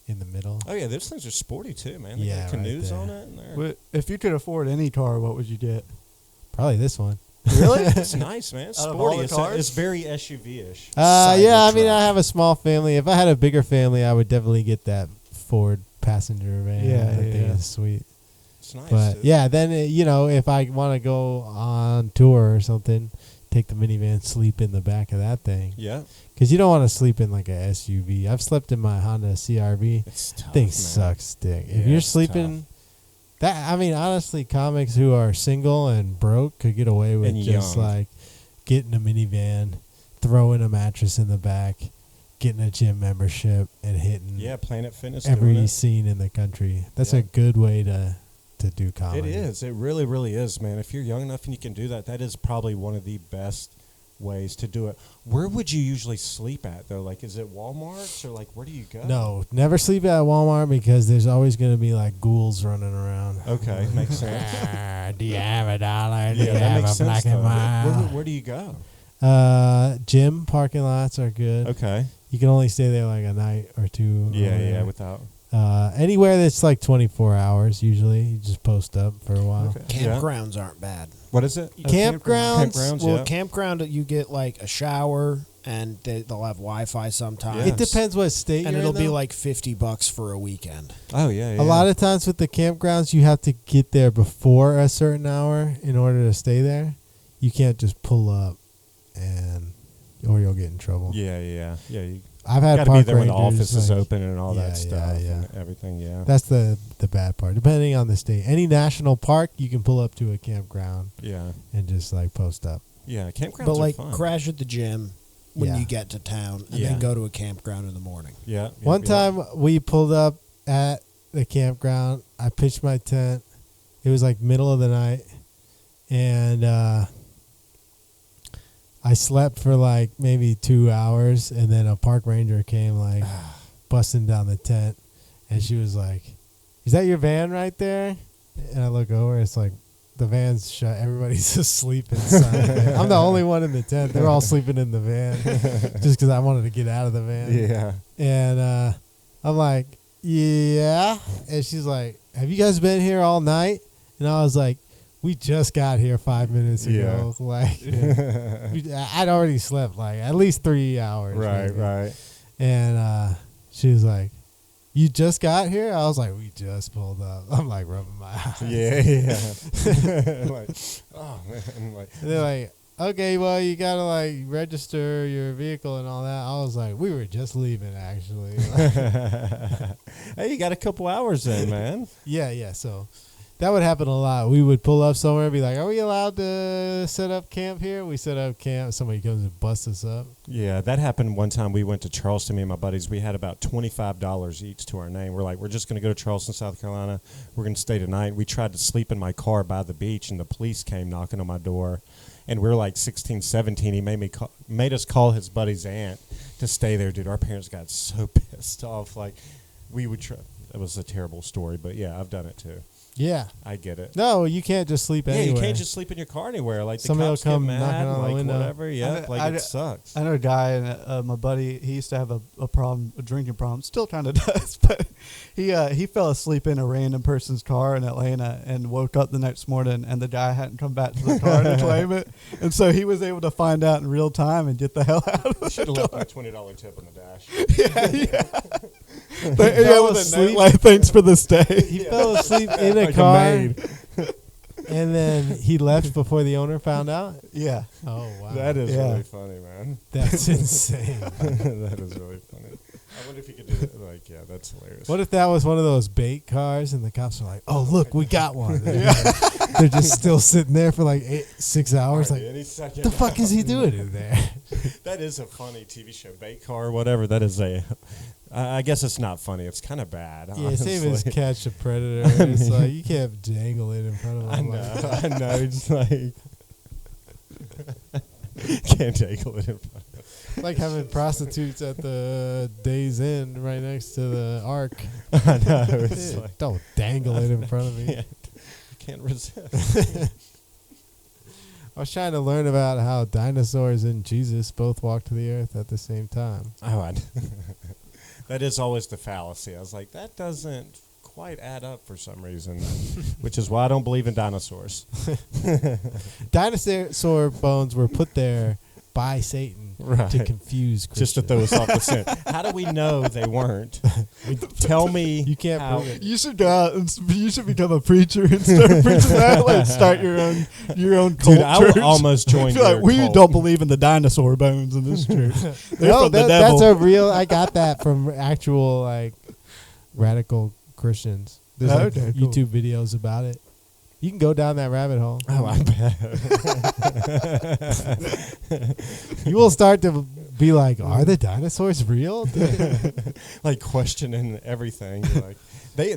Speaker 2: in the middle.
Speaker 3: Oh, yeah, those things are sporty, too, man. They
Speaker 2: Yeah,
Speaker 3: got
Speaker 2: right
Speaker 3: canoes
Speaker 2: there.
Speaker 3: on it. And they're
Speaker 4: If you could afford any car, what would you get?
Speaker 2: Probably this one.
Speaker 4: Really?
Speaker 3: It's nice, man. It's
Speaker 4: Out of all
Speaker 3: sporty.
Speaker 4: the
Speaker 3: It's,
Speaker 4: cars?
Speaker 3: it's very SUV-ish.
Speaker 2: Yeah, I mean, I
Speaker 3: Cybertruck.
Speaker 2: have a small family. If I had a bigger family, I would definitely get that Ford passenger van.
Speaker 4: Yeah,
Speaker 2: that thing
Speaker 4: yeah.
Speaker 2: is sweet.
Speaker 3: It's nice,
Speaker 2: But
Speaker 3: too.
Speaker 2: yeah, then if I want to go on tour or something, take the minivan, sleep in the back of that thing.
Speaker 3: Yeah.
Speaker 2: Because you don't want to sleep in like a SUV. I've slept in my Honda CRV.
Speaker 3: It's tough,
Speaker 2: Thing
Speaker 3: man.
Speaker 2: sucks dick.
Speaker 3: Yeah,
Speaker 2: If you're
Speaker 3: it's
Speaker 2: sleeping, honestly, comics who are single and broke could get away with
Speaker 3: And
Speaker 2: just
Speaker 3: young.
Speaker 2: like getting a minivan, throwing a mattress in the back, getting a gym membership, and hitting
Speaker 3: Yeah, Planet Fitness
Speaker 2: every
Speaker 3: doing it.
Speaker 2: scene in the country. That's
Speaker 3: Yeah.
Speaker 2: a good way to do comedy.
Speaker 3: It is. It really, really is, man. If you're young enough and you can do that, that is probably one of the best ways to do it. Where would you usually sleep at, though? Like, is it Walmart's or, like, where do you go?
Speaker 2: No, never sleep at Walmart because there's always going to be like ghouls running around.
Speaker 3: Okay, makes sense.
Speaker 2: Do you have $1? Do
Speaker 3: Yeah,
Speaker 2: you
Speaker 3: that
Speaker 2: have
Speaker 3: makes
Speaker 2: a
Speaker 3: sense,
Speaker 2: black
Speaker 3: though.
Speaker 2: and mild?
Speaker 3: Where do you go?
Speaker 2: Gym parking lots are good.
Speaker 3: Okay.
Speaker 2: You can only stay there like a night or two.
Speaker 3: Yeah, without...
Speaker 2: Anywhere that's like 24 hours, usually you just post up for a while.
Speaker 4: Okay.
Speaker 5: Campgrounds aren't bad.
Speaker 3: What is it?
Speaker 2: Campgrounds.
Speaker 3: Campgrounds,
Speaker 5: Well,
Speaker 3: yeah.
Speaker 5: campground you get like a shower and they'll have Wi-Fi sometimes.
Speaker 3: Yeah.
Speaker 2: It depends what state
Speaker 5: and
Speaker 2: you're
Speaker 5: it'll
Speaker 2: in,
Speaker 5: be
Speaker 2: though.
Speaker 5: like $50 for a weekend.
Speaker 3: Oh, yeah, yeah.
Speaker 2: A lot of times with the campgrounds, you have to get there before a certain hour in order to stay there. You can't just pull up or you'll get in trouble.
Speaker 3: Yeah. You
Speaker 2: I've had
Speaker 3: got to be
Speaker 2: park
Speaker 3: there when the
Speaker 2: rangers,
Speaker 3: office is
Speaker 2: like-
Speaker 3: open and all
Speaker 2: Yeah,
Speaker 3: that stuff
Speaker 2: yeah.
Speaker 3: and everything, yeah.
Speaker 2: That's the bad part. Depending on the state, any national park, you can pull up to a campground
Speaker 3: Yeah.
Speaker 2: and just like post up.
Speaker 3: Yeah, campgrounds
Speaker 5: But
Speaker 3: are
Speaker 5: like
Speaker 3: fun.
Speaker 5: crash at the gym when
Speaker 2: Yeah.
Speaker 5: you get to town, and
Speaker 3: Yeah.
Speaker 5: then go to a campground in the morning.
Speaker 3: Yeah.
Speaker 2: One
Speaker 3: be like-
Speaker 2: time we pulled up at the campground. I pitched my tent. It was like middle of the night, and I slept for like maybe 2 hours, and then a park ranger came like busting down the tent, and she was like, "Is that your van right there?" And I look over, it's like the van's shut. Everybody's asleep inside. I'm the only one in the tent. They're all sleeping in the van, just because I wanted to get out of the van.
Speaker 3: Yeah.
Speaker 2: And I'm like, yeah. And she's like, have you guys been here all night? And I was like, we just got here 5 minutes ago. Like, I'd already slept like at least 3 hours.
Speaker 3: Right,
Speaker 2: maybe.
Speaker 3: right.
Speaker 2: And she was like, you just got here? I was like, we just pulled up. I'm like rubbing my eyes.
Speaker 3: Yeah. Like, oh, man. Like,
Speaker 2: And they're like, okay, well, you got to like register your vehicle and all that. I was like, we were just leaving, actually.
Speaker 3: hey, you got a couple hours in, man.
Speaker 2: Yeah. So that would happen a lot. We would pull up somewhere and be like, are we allowed to set up camp here? We set up camp. Somebody comes and busts us up.
Speaker 3: Yeah, that happened one time. We went to Charleston, me and my buddies. We had about $25 each to our name. We're like, we're just going to go to Charleston, South Carolina. We're going to stay tonight. We tried to sleep in my car by the beach, and the police came knocking on my door. And we were like 16, 17. He made us call his buddy's aunt to stay there. Dude, our parents got so pissed off. Like, we would try. It was a terrible story, but yeah, I've done it too.
Speaker 2: Yeah.
Speaker 3: I get it.
Speaker 2: No, you can't just sleep anywhere.
Speaker 3: Yeah, you can't just sleep in your car anywhere. Like, the
Speaker 2: Somebody will
Speaker 3: cops get
Speaker 2: come
Speaker 3: mad,
Speaker 2: knocking on the
Speaker 3: like,
Speaker 2: window.
Speaker 3: whatever. Yeah,
Speaker 4: I-
Speaker 3: it sucks.
Speaker 4: I know a guy, and my buddy, he used to have a problem, a drinking problem. Still kind of does, but he fell asleep in a random person's car in Atlanta and woke up the next morning, and the guy hadn't come back to the car to claim it, and so he was able to find out in real time and get the hell out of the
Speaker 3: Should have
Speaker 4: car.
Speaker 3: left a $20 tip on the dash.
Speaker 4: But, yeah,
Speaker 2: fell
Speaker 4: with a
Speaker 2: asleep.
Speaker 4: note like, thanks for the stay.
Speaker 2: He fell asleep in a
Speaker 3: Like a
Speaker 2: car,
Speaker 3: maid.
Speaker 2: and then he left before the owner found out.
Speaker 4: Yeah.
Speaker 2: Oh wow,
Speaker 3: That is
Speaker 4: Yeah.
Speaker 3: really funny, man.
Speaker 2: that's insane.
Speaker 3: That is really funny. I wonder if you could do it. Like, yeah, that's hilarious.
Speaker 2: What if that was one of those bait cars, and the cops are like, "Oh, look, we got one." They're just still sitting there for like 6 hours. Like,
Speaker 3: Any second.
Speaker 2: the fuck is he doing in there?
Speaker 3: That is a funny TV show, bait car or whatever. That is a. I guess it's not funny. It's kind of bad.
Speaker 2: Yeah, same as
Speaker 3: honestly.
Speaker 2: catch a predator. It's like you can't dangle it in front of
Speaker 3: I
Speaker 2: him.
Speaker 3: know.
Speaker 2: Like,
Speaker 3: I know. It's like can't dangle it in front.
Speaker 2: like having prostitutes at the Days Inn right next to the Ark.
Speaker 3: I know. It's
Speaker 2: Dude,
Speaker 3: like
Speaker 2: don't dangle it in front of me.
Speaker 3: yeah, can't resist.
Speaker 2: I was trying to learn about how dinosaurs and Jesus both walked the earth at the same time.
Speaker 3: Oh, that is always the fallacy. I was like, that doesn't quite add up for some reason, which is why I don't believe in dinosaurs.
Speaker 2: Dinosaur bones were put there by Satan
Speaker 3: Right.
Speaker 2: to confuse Christians.
Speaker 3: Just to throw us off the scent. How do we know they weren't? Tell me.
Speaker 2: You can't
Speaker 3: how.
Speaker 2: prove it.
Speaker 4: You should go out and you should become a preacher and start preaching that. Like start your own cult
Speaker 3: Dude, I
Speaker 4: church.
Speaker 3: would almost join
Speaker 4: Feel like
Speaker 3: your
Speaker 4: we
Speaker 3: cult.
Speaker 4: don't believe in the dinosaur bones in this church. They're
Speaker 2: No,
Speaker 4: from the
Speaker 2: that's
Speaker 4: devil.
Speaker 2: a real. I got that from actual like radical Christians. There's like
Speaker 4: Okay, cool.
Speaker 2: YouTube videos about it. You can go down that rabbit hole.
Speaker 3: Oh, I bet.
Speaker 2: You will start to be like, "Are the dinosaurs real?"
Speaker 3: Like questioning everything. You're like,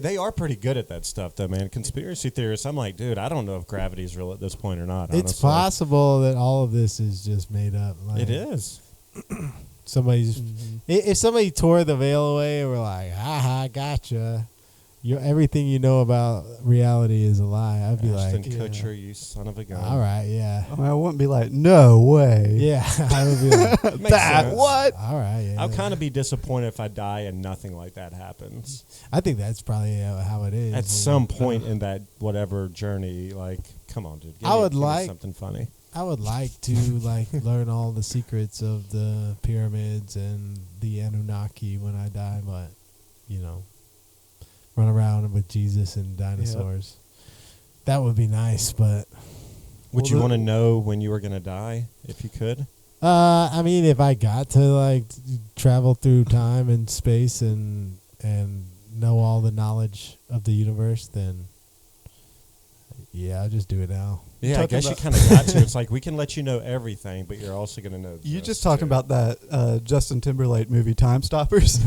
Speaker 3: they are pretty good at that stuff, though, man. Conspiracy theorists. I'm like, dude, I don't know if gravity's real at this point or not.
Speaker 2: It's
Speaker 3: honestly.
Speaker 2: possible that all of this is just made up. Like,
Speaker 3: It is.
Speaker 2: Somebody's. If somebody tore the veil away and were like, "Haha, gotcha," everything you know about reality is a lie. I'd be
Speaker 3: Ashton
Speaker 2: like,
Speaker 3: Kutcher, you son of a gun.
Speaker 2: "All right, yeah,
Speaker 4: I mean, I wouldn't be like, no way.
Speaker 2: yeah." I would be like,
Speaker 3: Makes
Speaker 4: That
Speaker 3: sense.
Speaker 4: what?
Speaker 2: "All right, yeah."
Speaker 3: I'll kind of be disappointed if I die and nothing like that happens.
Speaker 2: I think that's probably how it is.
Speaker 3: At
Speaker 2: you
Speaker 3: some
Speaker 2: know.
Speaker 3: point in that whatever journey, like, come on, dude.
Speaker 2: I would
Speaker 3: give me
Speaker 2: like-
Speaker 3: something funny.
Speaker 2: I would like to like learn all the secrets of the pyramids and the Anunnaki when I die, but run around with Jesus and dinosaurs. That would be nice, but
Speaker 3: Would
Speaker 4: Well,
Speaker 3: you
Speaker 4: the-
Speaker 3: want to know when you were going to die if you could?
Speaker 2: I mean, if I got to like travel through time and space and know all the knowledge of the universe, then Yeah, I'll just do it now.
Speaker 3: Yeah, I
Speaker 4: Talking
Speaker 3: guess you
Speaker 4: about-
Speaker 3: kind of got to. It's like we can let you know everything, but you're also going to know.
Speaker 4: You
Speaker 3: this,
Speaker 4: just talking
Speaker 3: too.
Speaker 4: about that Justin Timberlake movie, Time Stoppers?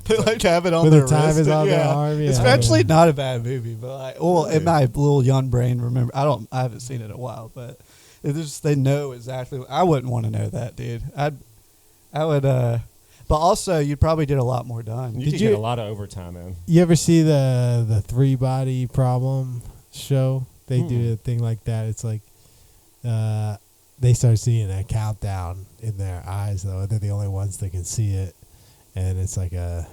Speaker 4: They like to have it on
Speaker 2: When
Speaker 4: their
Speaker 2: the time
Speaker 4: wrist.
Speaker 2: is on their
Speaker 4: yeah.
Speaker 2: arm, yeah.
Speaker 4: It's actually not a bad movie, but in
Speaker 3: Yeah.
Speaker 4: my little young brain, remember, I haven't seen it in a while, but it's just they know exactly. I wouldn't want to know that, dude. I would. But also, you probably did a lot more done.
Speaker 3: You
Speaker 2: Did
Speaker 3: could
Speaker 2: you-
Speaker 3: get a lot of overtime in.
Speaker 2: You ever see the 3-body problem show? They do a thing like that. It's like they start seeing a countdown in their eyes, though. They're the only ones that can see it, and it's like a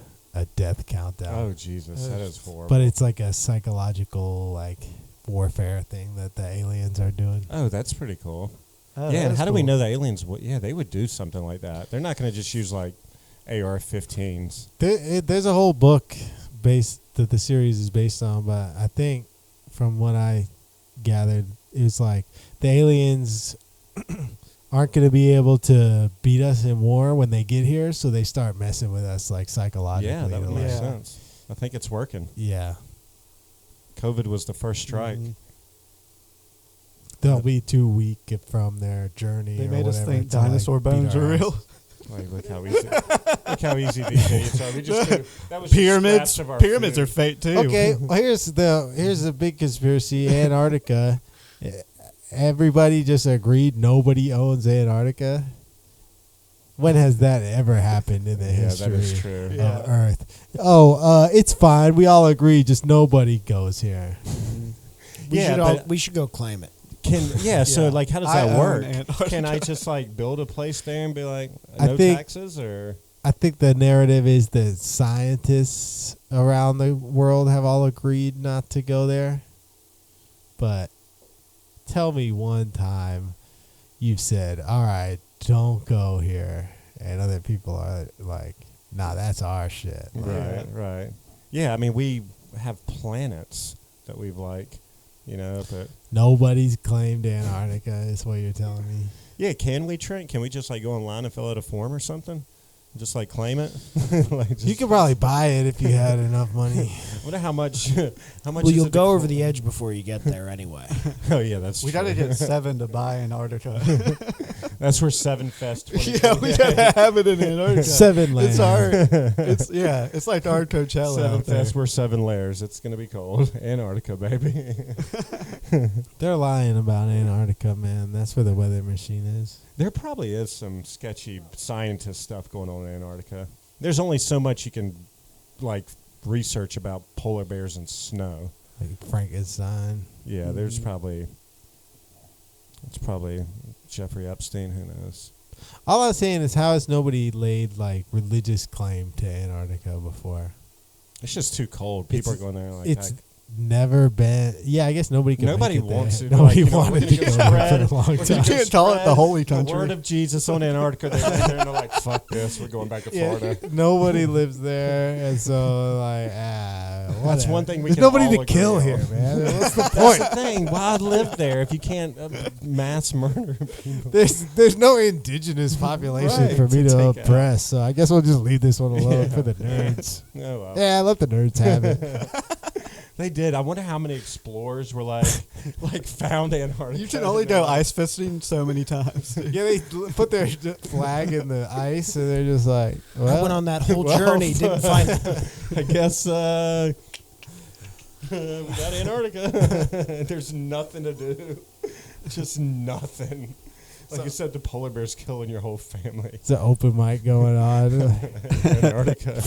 Speaker 2: death countdown.
Speaker 3: Oh Jesus, that is horrible.
Speaker 2: But it's like a psychological like warfare thing that the aliens are doing.
Speaker 3: Oh, that's pretty cool.
Speaker 4: Oh,
Speaker 3: yeah,
Speaker 4: that
Speaker 3: and
Speaker 4: is
Speaker 3: how do we
Speaker 4: cool.
Speaker 3: know the aliens? They would do something like that. They're not going to just use like AR-15s.
Speaker 2: There's a whole book that the series is based on, but I think from what I gathered, it was like the aliens aren't going to be able to beat us in war when they get here, so they start messing with us like psychologically.
Speaker 3: Yeah, that would make
Speaker 4: Yeah.
Speaker 3: sense. I think it's working.
Speaker 2: Yeah,
Speaker 3: COVID was the first strike.
Speaker 4: Mhm.
Speaker 2: they'll be too weak from their journey.
Speaker 4: They
Speaker 2: or
Speaker 4: made us
Speaker 2: whatever
Speaker 4: think
Speaker 2: to, like,
Speaker 4: dinosaur
Speaker 2: beat
Speaker 4: bones
Speaker 2: our
Speaker 4: are
Speaker 2: ass.
Speaker 4: real.
Speaker 3: Like, look how easy these days are. We just that was just
Speaker 4: Pyramids,
Speaker 3: scraps of our
Speaker 4: pyramids
Speaker 3: food.
Speaker 4: are fake too.
Speaker 2: Okay, well, here's the big conspiracy. Antarctica. Everybody just agreed nobody owns Antarctica. When has that ever happened in the
Speaker 3: Yeah,
Speaker 2: history
Speaker 3: that is true.
Speaker 4: Yeah.
Speaker 2: of Earth? Oh, it's fine. We all agree. Just nobody goes here.
Speaker 5: We should go claim it.
Speaker 3: So
Speaker 4: Yeah.
Speaker 3: like how does
Speaker 4: I
Speaker 3: that
Speaker 4: own
Speaker 3: work?
Speaker 4: Antarctica.
Speaker 3: Can I just like build a place there and be like
Speaker 2: I
Speaker 3: no
Speaker 2: think-
Speaker 3: taxes or
Speaker 2: I think the narrative is that scientists around the world have all agreed not to go there. But tell me one time you've said, all right, don't go here. And other people are like, nah, that's our shit. Like,
Speaker 3: right. Yeah, I mean we have planets that we've like, but
Speaker 2: nobody's claimed Antarctica is what you're telling me.
Speaker 3: yeah, can we, Trent? Can we just like go online and fill out a form or something? Just like claim it? Like
Speaker 2: You could probably buy it if you had enough money.
Speaker 3: I wonder how much
Speaker 5: Well,
Speaker 3: is
Speaker 5: you'll
Speaker 3: it
Speaker 5: go
Speaker 3: to
Speaker 5: over the edge before you get there anyway.
Speaker 3: Oh yeah, that's
Speaker 4: We
Speaker 3: true.
Speaker 4: gotta get 7 to buy Antarctica.
Speaker 3: That's where 7 Fest 20
Speaker 4: Yeah, we gotta have it in Antarctica.
Speaker 2: 7 land.
Speaker 4: It's our. It's like our Coachella.
Speaker 3: 7
Speaker 4: out there.
Speaker 3: Fest, we're 7 layers. It's gonna be cold. Antarctica, baby.
Speaker 2: They're lying about Antarctica, man. That's where the weather machine is.
Speaker 3: There probably is some sketchy scientist stuff going on in Antarctica. There's only so much you can like research about polar bears and snow.
Speaker 2: Like Frankenstein.
Speaker 3: Yeah, there's probably it's probably Jeffrey Epstein, who knows.
Speaker 2: All I was saying is, how has nobody laid like religious claim to Antarctica before?
Speaker 3: It's just too cold. People
Speaker 2: It's-
Speaker 3: are going there like
Speaker 2: It's never been. Yeah, I guess nobody can.
Speaker 3: Nobody
Speaker 2: make it
Speaker 3: wants
Speaker 2: there.
Speaker 3: to.
Speaker 2: Nobody
Speaker 3: Like,
Speaker 2: wanted
Speaker 3: we
Speaker 2: to
Speaker 3: just
Speaker 2: go there
Speaker 3: spread-
Speaker 2: for a long
Speaker 3: we
Speaker 2: time.
Speaker 4: You
Speaker 3: just
Speaker 4: can't call it the
Speaker 3: spread
Speaker 4: holy
Speaker 3: The
Speaker 4: country.
Speaker 3: word of Jesus on Antarctica. They're right there and they're like, "Fuck this, we're going back to Florida."
Speaker 2: Nobody lives there, and so like,
Speaker 3: That's
Speaker 2: whatever.
Speaker 3: one thing we
Speaker 2: There's
Speaker 3: can
Speaker 2: nobody
Speaker 3: all
Speaker 2: to kill
Speaker 3: agree
Speaker 2: here,
Speaker 3: on.
Speaker 2: man. What's the
Speaker 3: That's
Speaker 2: point?
Speaker 3: the thing. Why live there if you can't mass murder people?
Speaker 2: There's no indigenous population
Speaker 3: Right,
Speaker 2: for me
Speaker 3: to
Speaker 2: to
Speaker 3: take out.
Speaker 2: oppress, so I guess we'll just leave this one alone for the nerds.
Speaker 3: Oh, well.
Speaker 2: Yeah, let the nerds have it.
Speaker 3: They did. I wonder how many explorers were like found Antarctica.
Speaker 4: You can only go ice fishing so many times.
Speaker 2: Yeah, they put their flag in the ice, and they're just like,
Speaker 5: I
Speaker 2: well,
Speaker 5: went on that whole
Speaker 3: well,
Speaker 5: journey, didn't find it.
Speaker 3: I guess we got Antarctica. There's nothing to do. Just nothing. Like you said, the polar bear's killing your whole family.
Speaker 2: it's an open mic going on.
Speaker 3: Antarctica.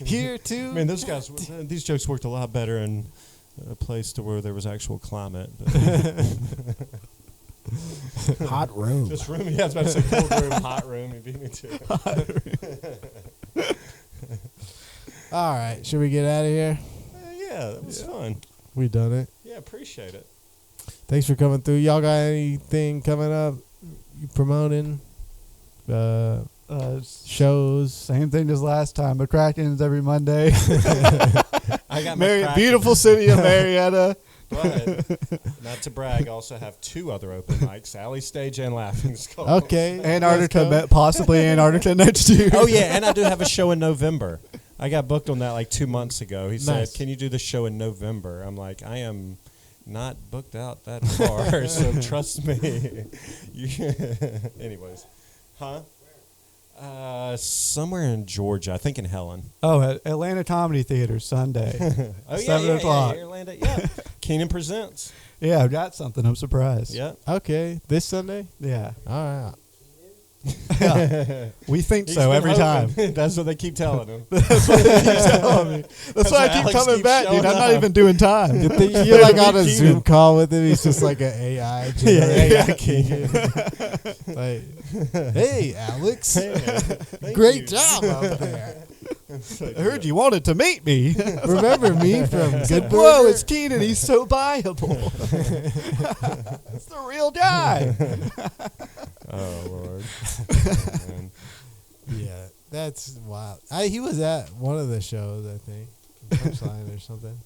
Speaker 2: Here too.
Speaker 3: I mean, these jokes worked a lot better in a place to where there was actual climate. But
Speaker 5: Hot room.
Speaker 3: this room, yeah, I was about to say cold room, hot room. You beat me to it.
Speaker 2: All right, should we get out of here?
Speaker 3: Yeah, that was fun.
Speaker 2: We done it.
Speaker 3: Yeah, appreciate it.
Speaker 2: Thanks for coming through. Y'all got anything coming up? You promoting? Shows?
Speaker 4: Same thing as last time. McCracken's every Monday.
Speaker 3: I got my
Speaker 4: Beautiful city of Marietta.
Speaker 3: But not to brag, I also have 2 other open mics: Alley Stage and Laughing Skull.
Speaker 2: Okay.
Speaker 4: Antarctica,
Speaker 2: Let's go.
Speaker 4: possibly Antarctica next year.
Speaker 3: Oh yeah, and I do have a show in November. I got booked on that like 2 months ago. He
Speaker 2: Nice.
Speaker 3: said, "Can you do the show in November?" I'm like, "I am not booked out that far, so trust me." Anyways, huh? Somewhere in Georgia, I think in Helen.
Speaker 4: Oh, at Atlanta Comedy Theater Sunday, 7 o'clock.
Speaker 3: Yeah, Orlando. Yeah, Keenan presents.
Speaker 4: Yeah, I've got something. I'm surprised.
Speaker 3: Yeah.
Speaker 2: Okay, this Sunday.
Speaker 4: Yeah.
Speaker 2: All right.
Speaker 4: Yeah. We think
Speaker 3: He's
Speaker 4: so
Speaker 3: been
Speaker 4: every
Speaker 3: hoping.
Speaker 4: time.
Speaker 3: That's what they keep telling him.
Speaker 4: That's what they keep telling me. That's why I
Speaker 3: what
Speaker 4: keep
Speaker 3: Alex
Speaker 4: coming
Speaker 3: keeps
Speaker 4: back, dude.
Speaker 3: showing
Speaker 4: I'm not
Speaker 3: up.
Speaker 4: even doing time.
Speaker 2: You're like on a
Speaker 3: Keenan.
Speaker 2: Zoom call with him. He's just like an AI.
Speaker 3: Yeah,
Speaker 2: Keenan. Like, hey, Alex,
Speaker 3: Thank
Speaker 2: great
Speaker 3: you.
Speaker 2: job out there.
Speaker 4: I heard you wanted to meet me.
Speaker 2: Remember me from Good
Speaker 4: Whoa,
Speaker 2: Burger?
Speaker 4: it's Keenan. He's so viable. It's the real guy.
Speaker 3: Oh Lord. Oh, man.
Speaker 2: Yeah, that's wild. He was at one of the shows, I think, Punchline or something.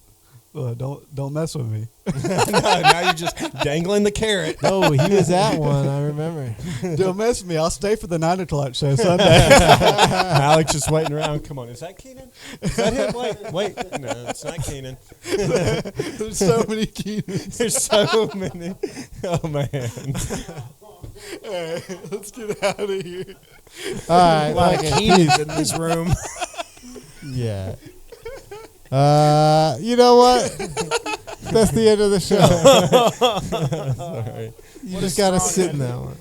Speaker 4: Don't mess with me.
Speaker 3: No, now you're just dangling the carrot.
Speaker 2: No, he was at one. I remember.
Speaker 4: Don't mess with me. I'll stay for the 9 o'clock show Sunday.
Speaker 3: Alex is waiting around. Come on, is that Keenan? Is that him? Wait. No, it's not Keenan.
Speaker 4: There's so many Keenans.
Speaker 3: There's so many. Oh man.
Speaker 4: All right, let's get out of here.
Speaker 2: All right,
Speaker 5: A lot of
Speaker 2: okay.
Speaker 5: Keenans in this room.
Speaker 2: Yeah. You know what? That's the end of the show.
Speaker 3: Sorry.
Speaker 2: You just gotta sit in that one.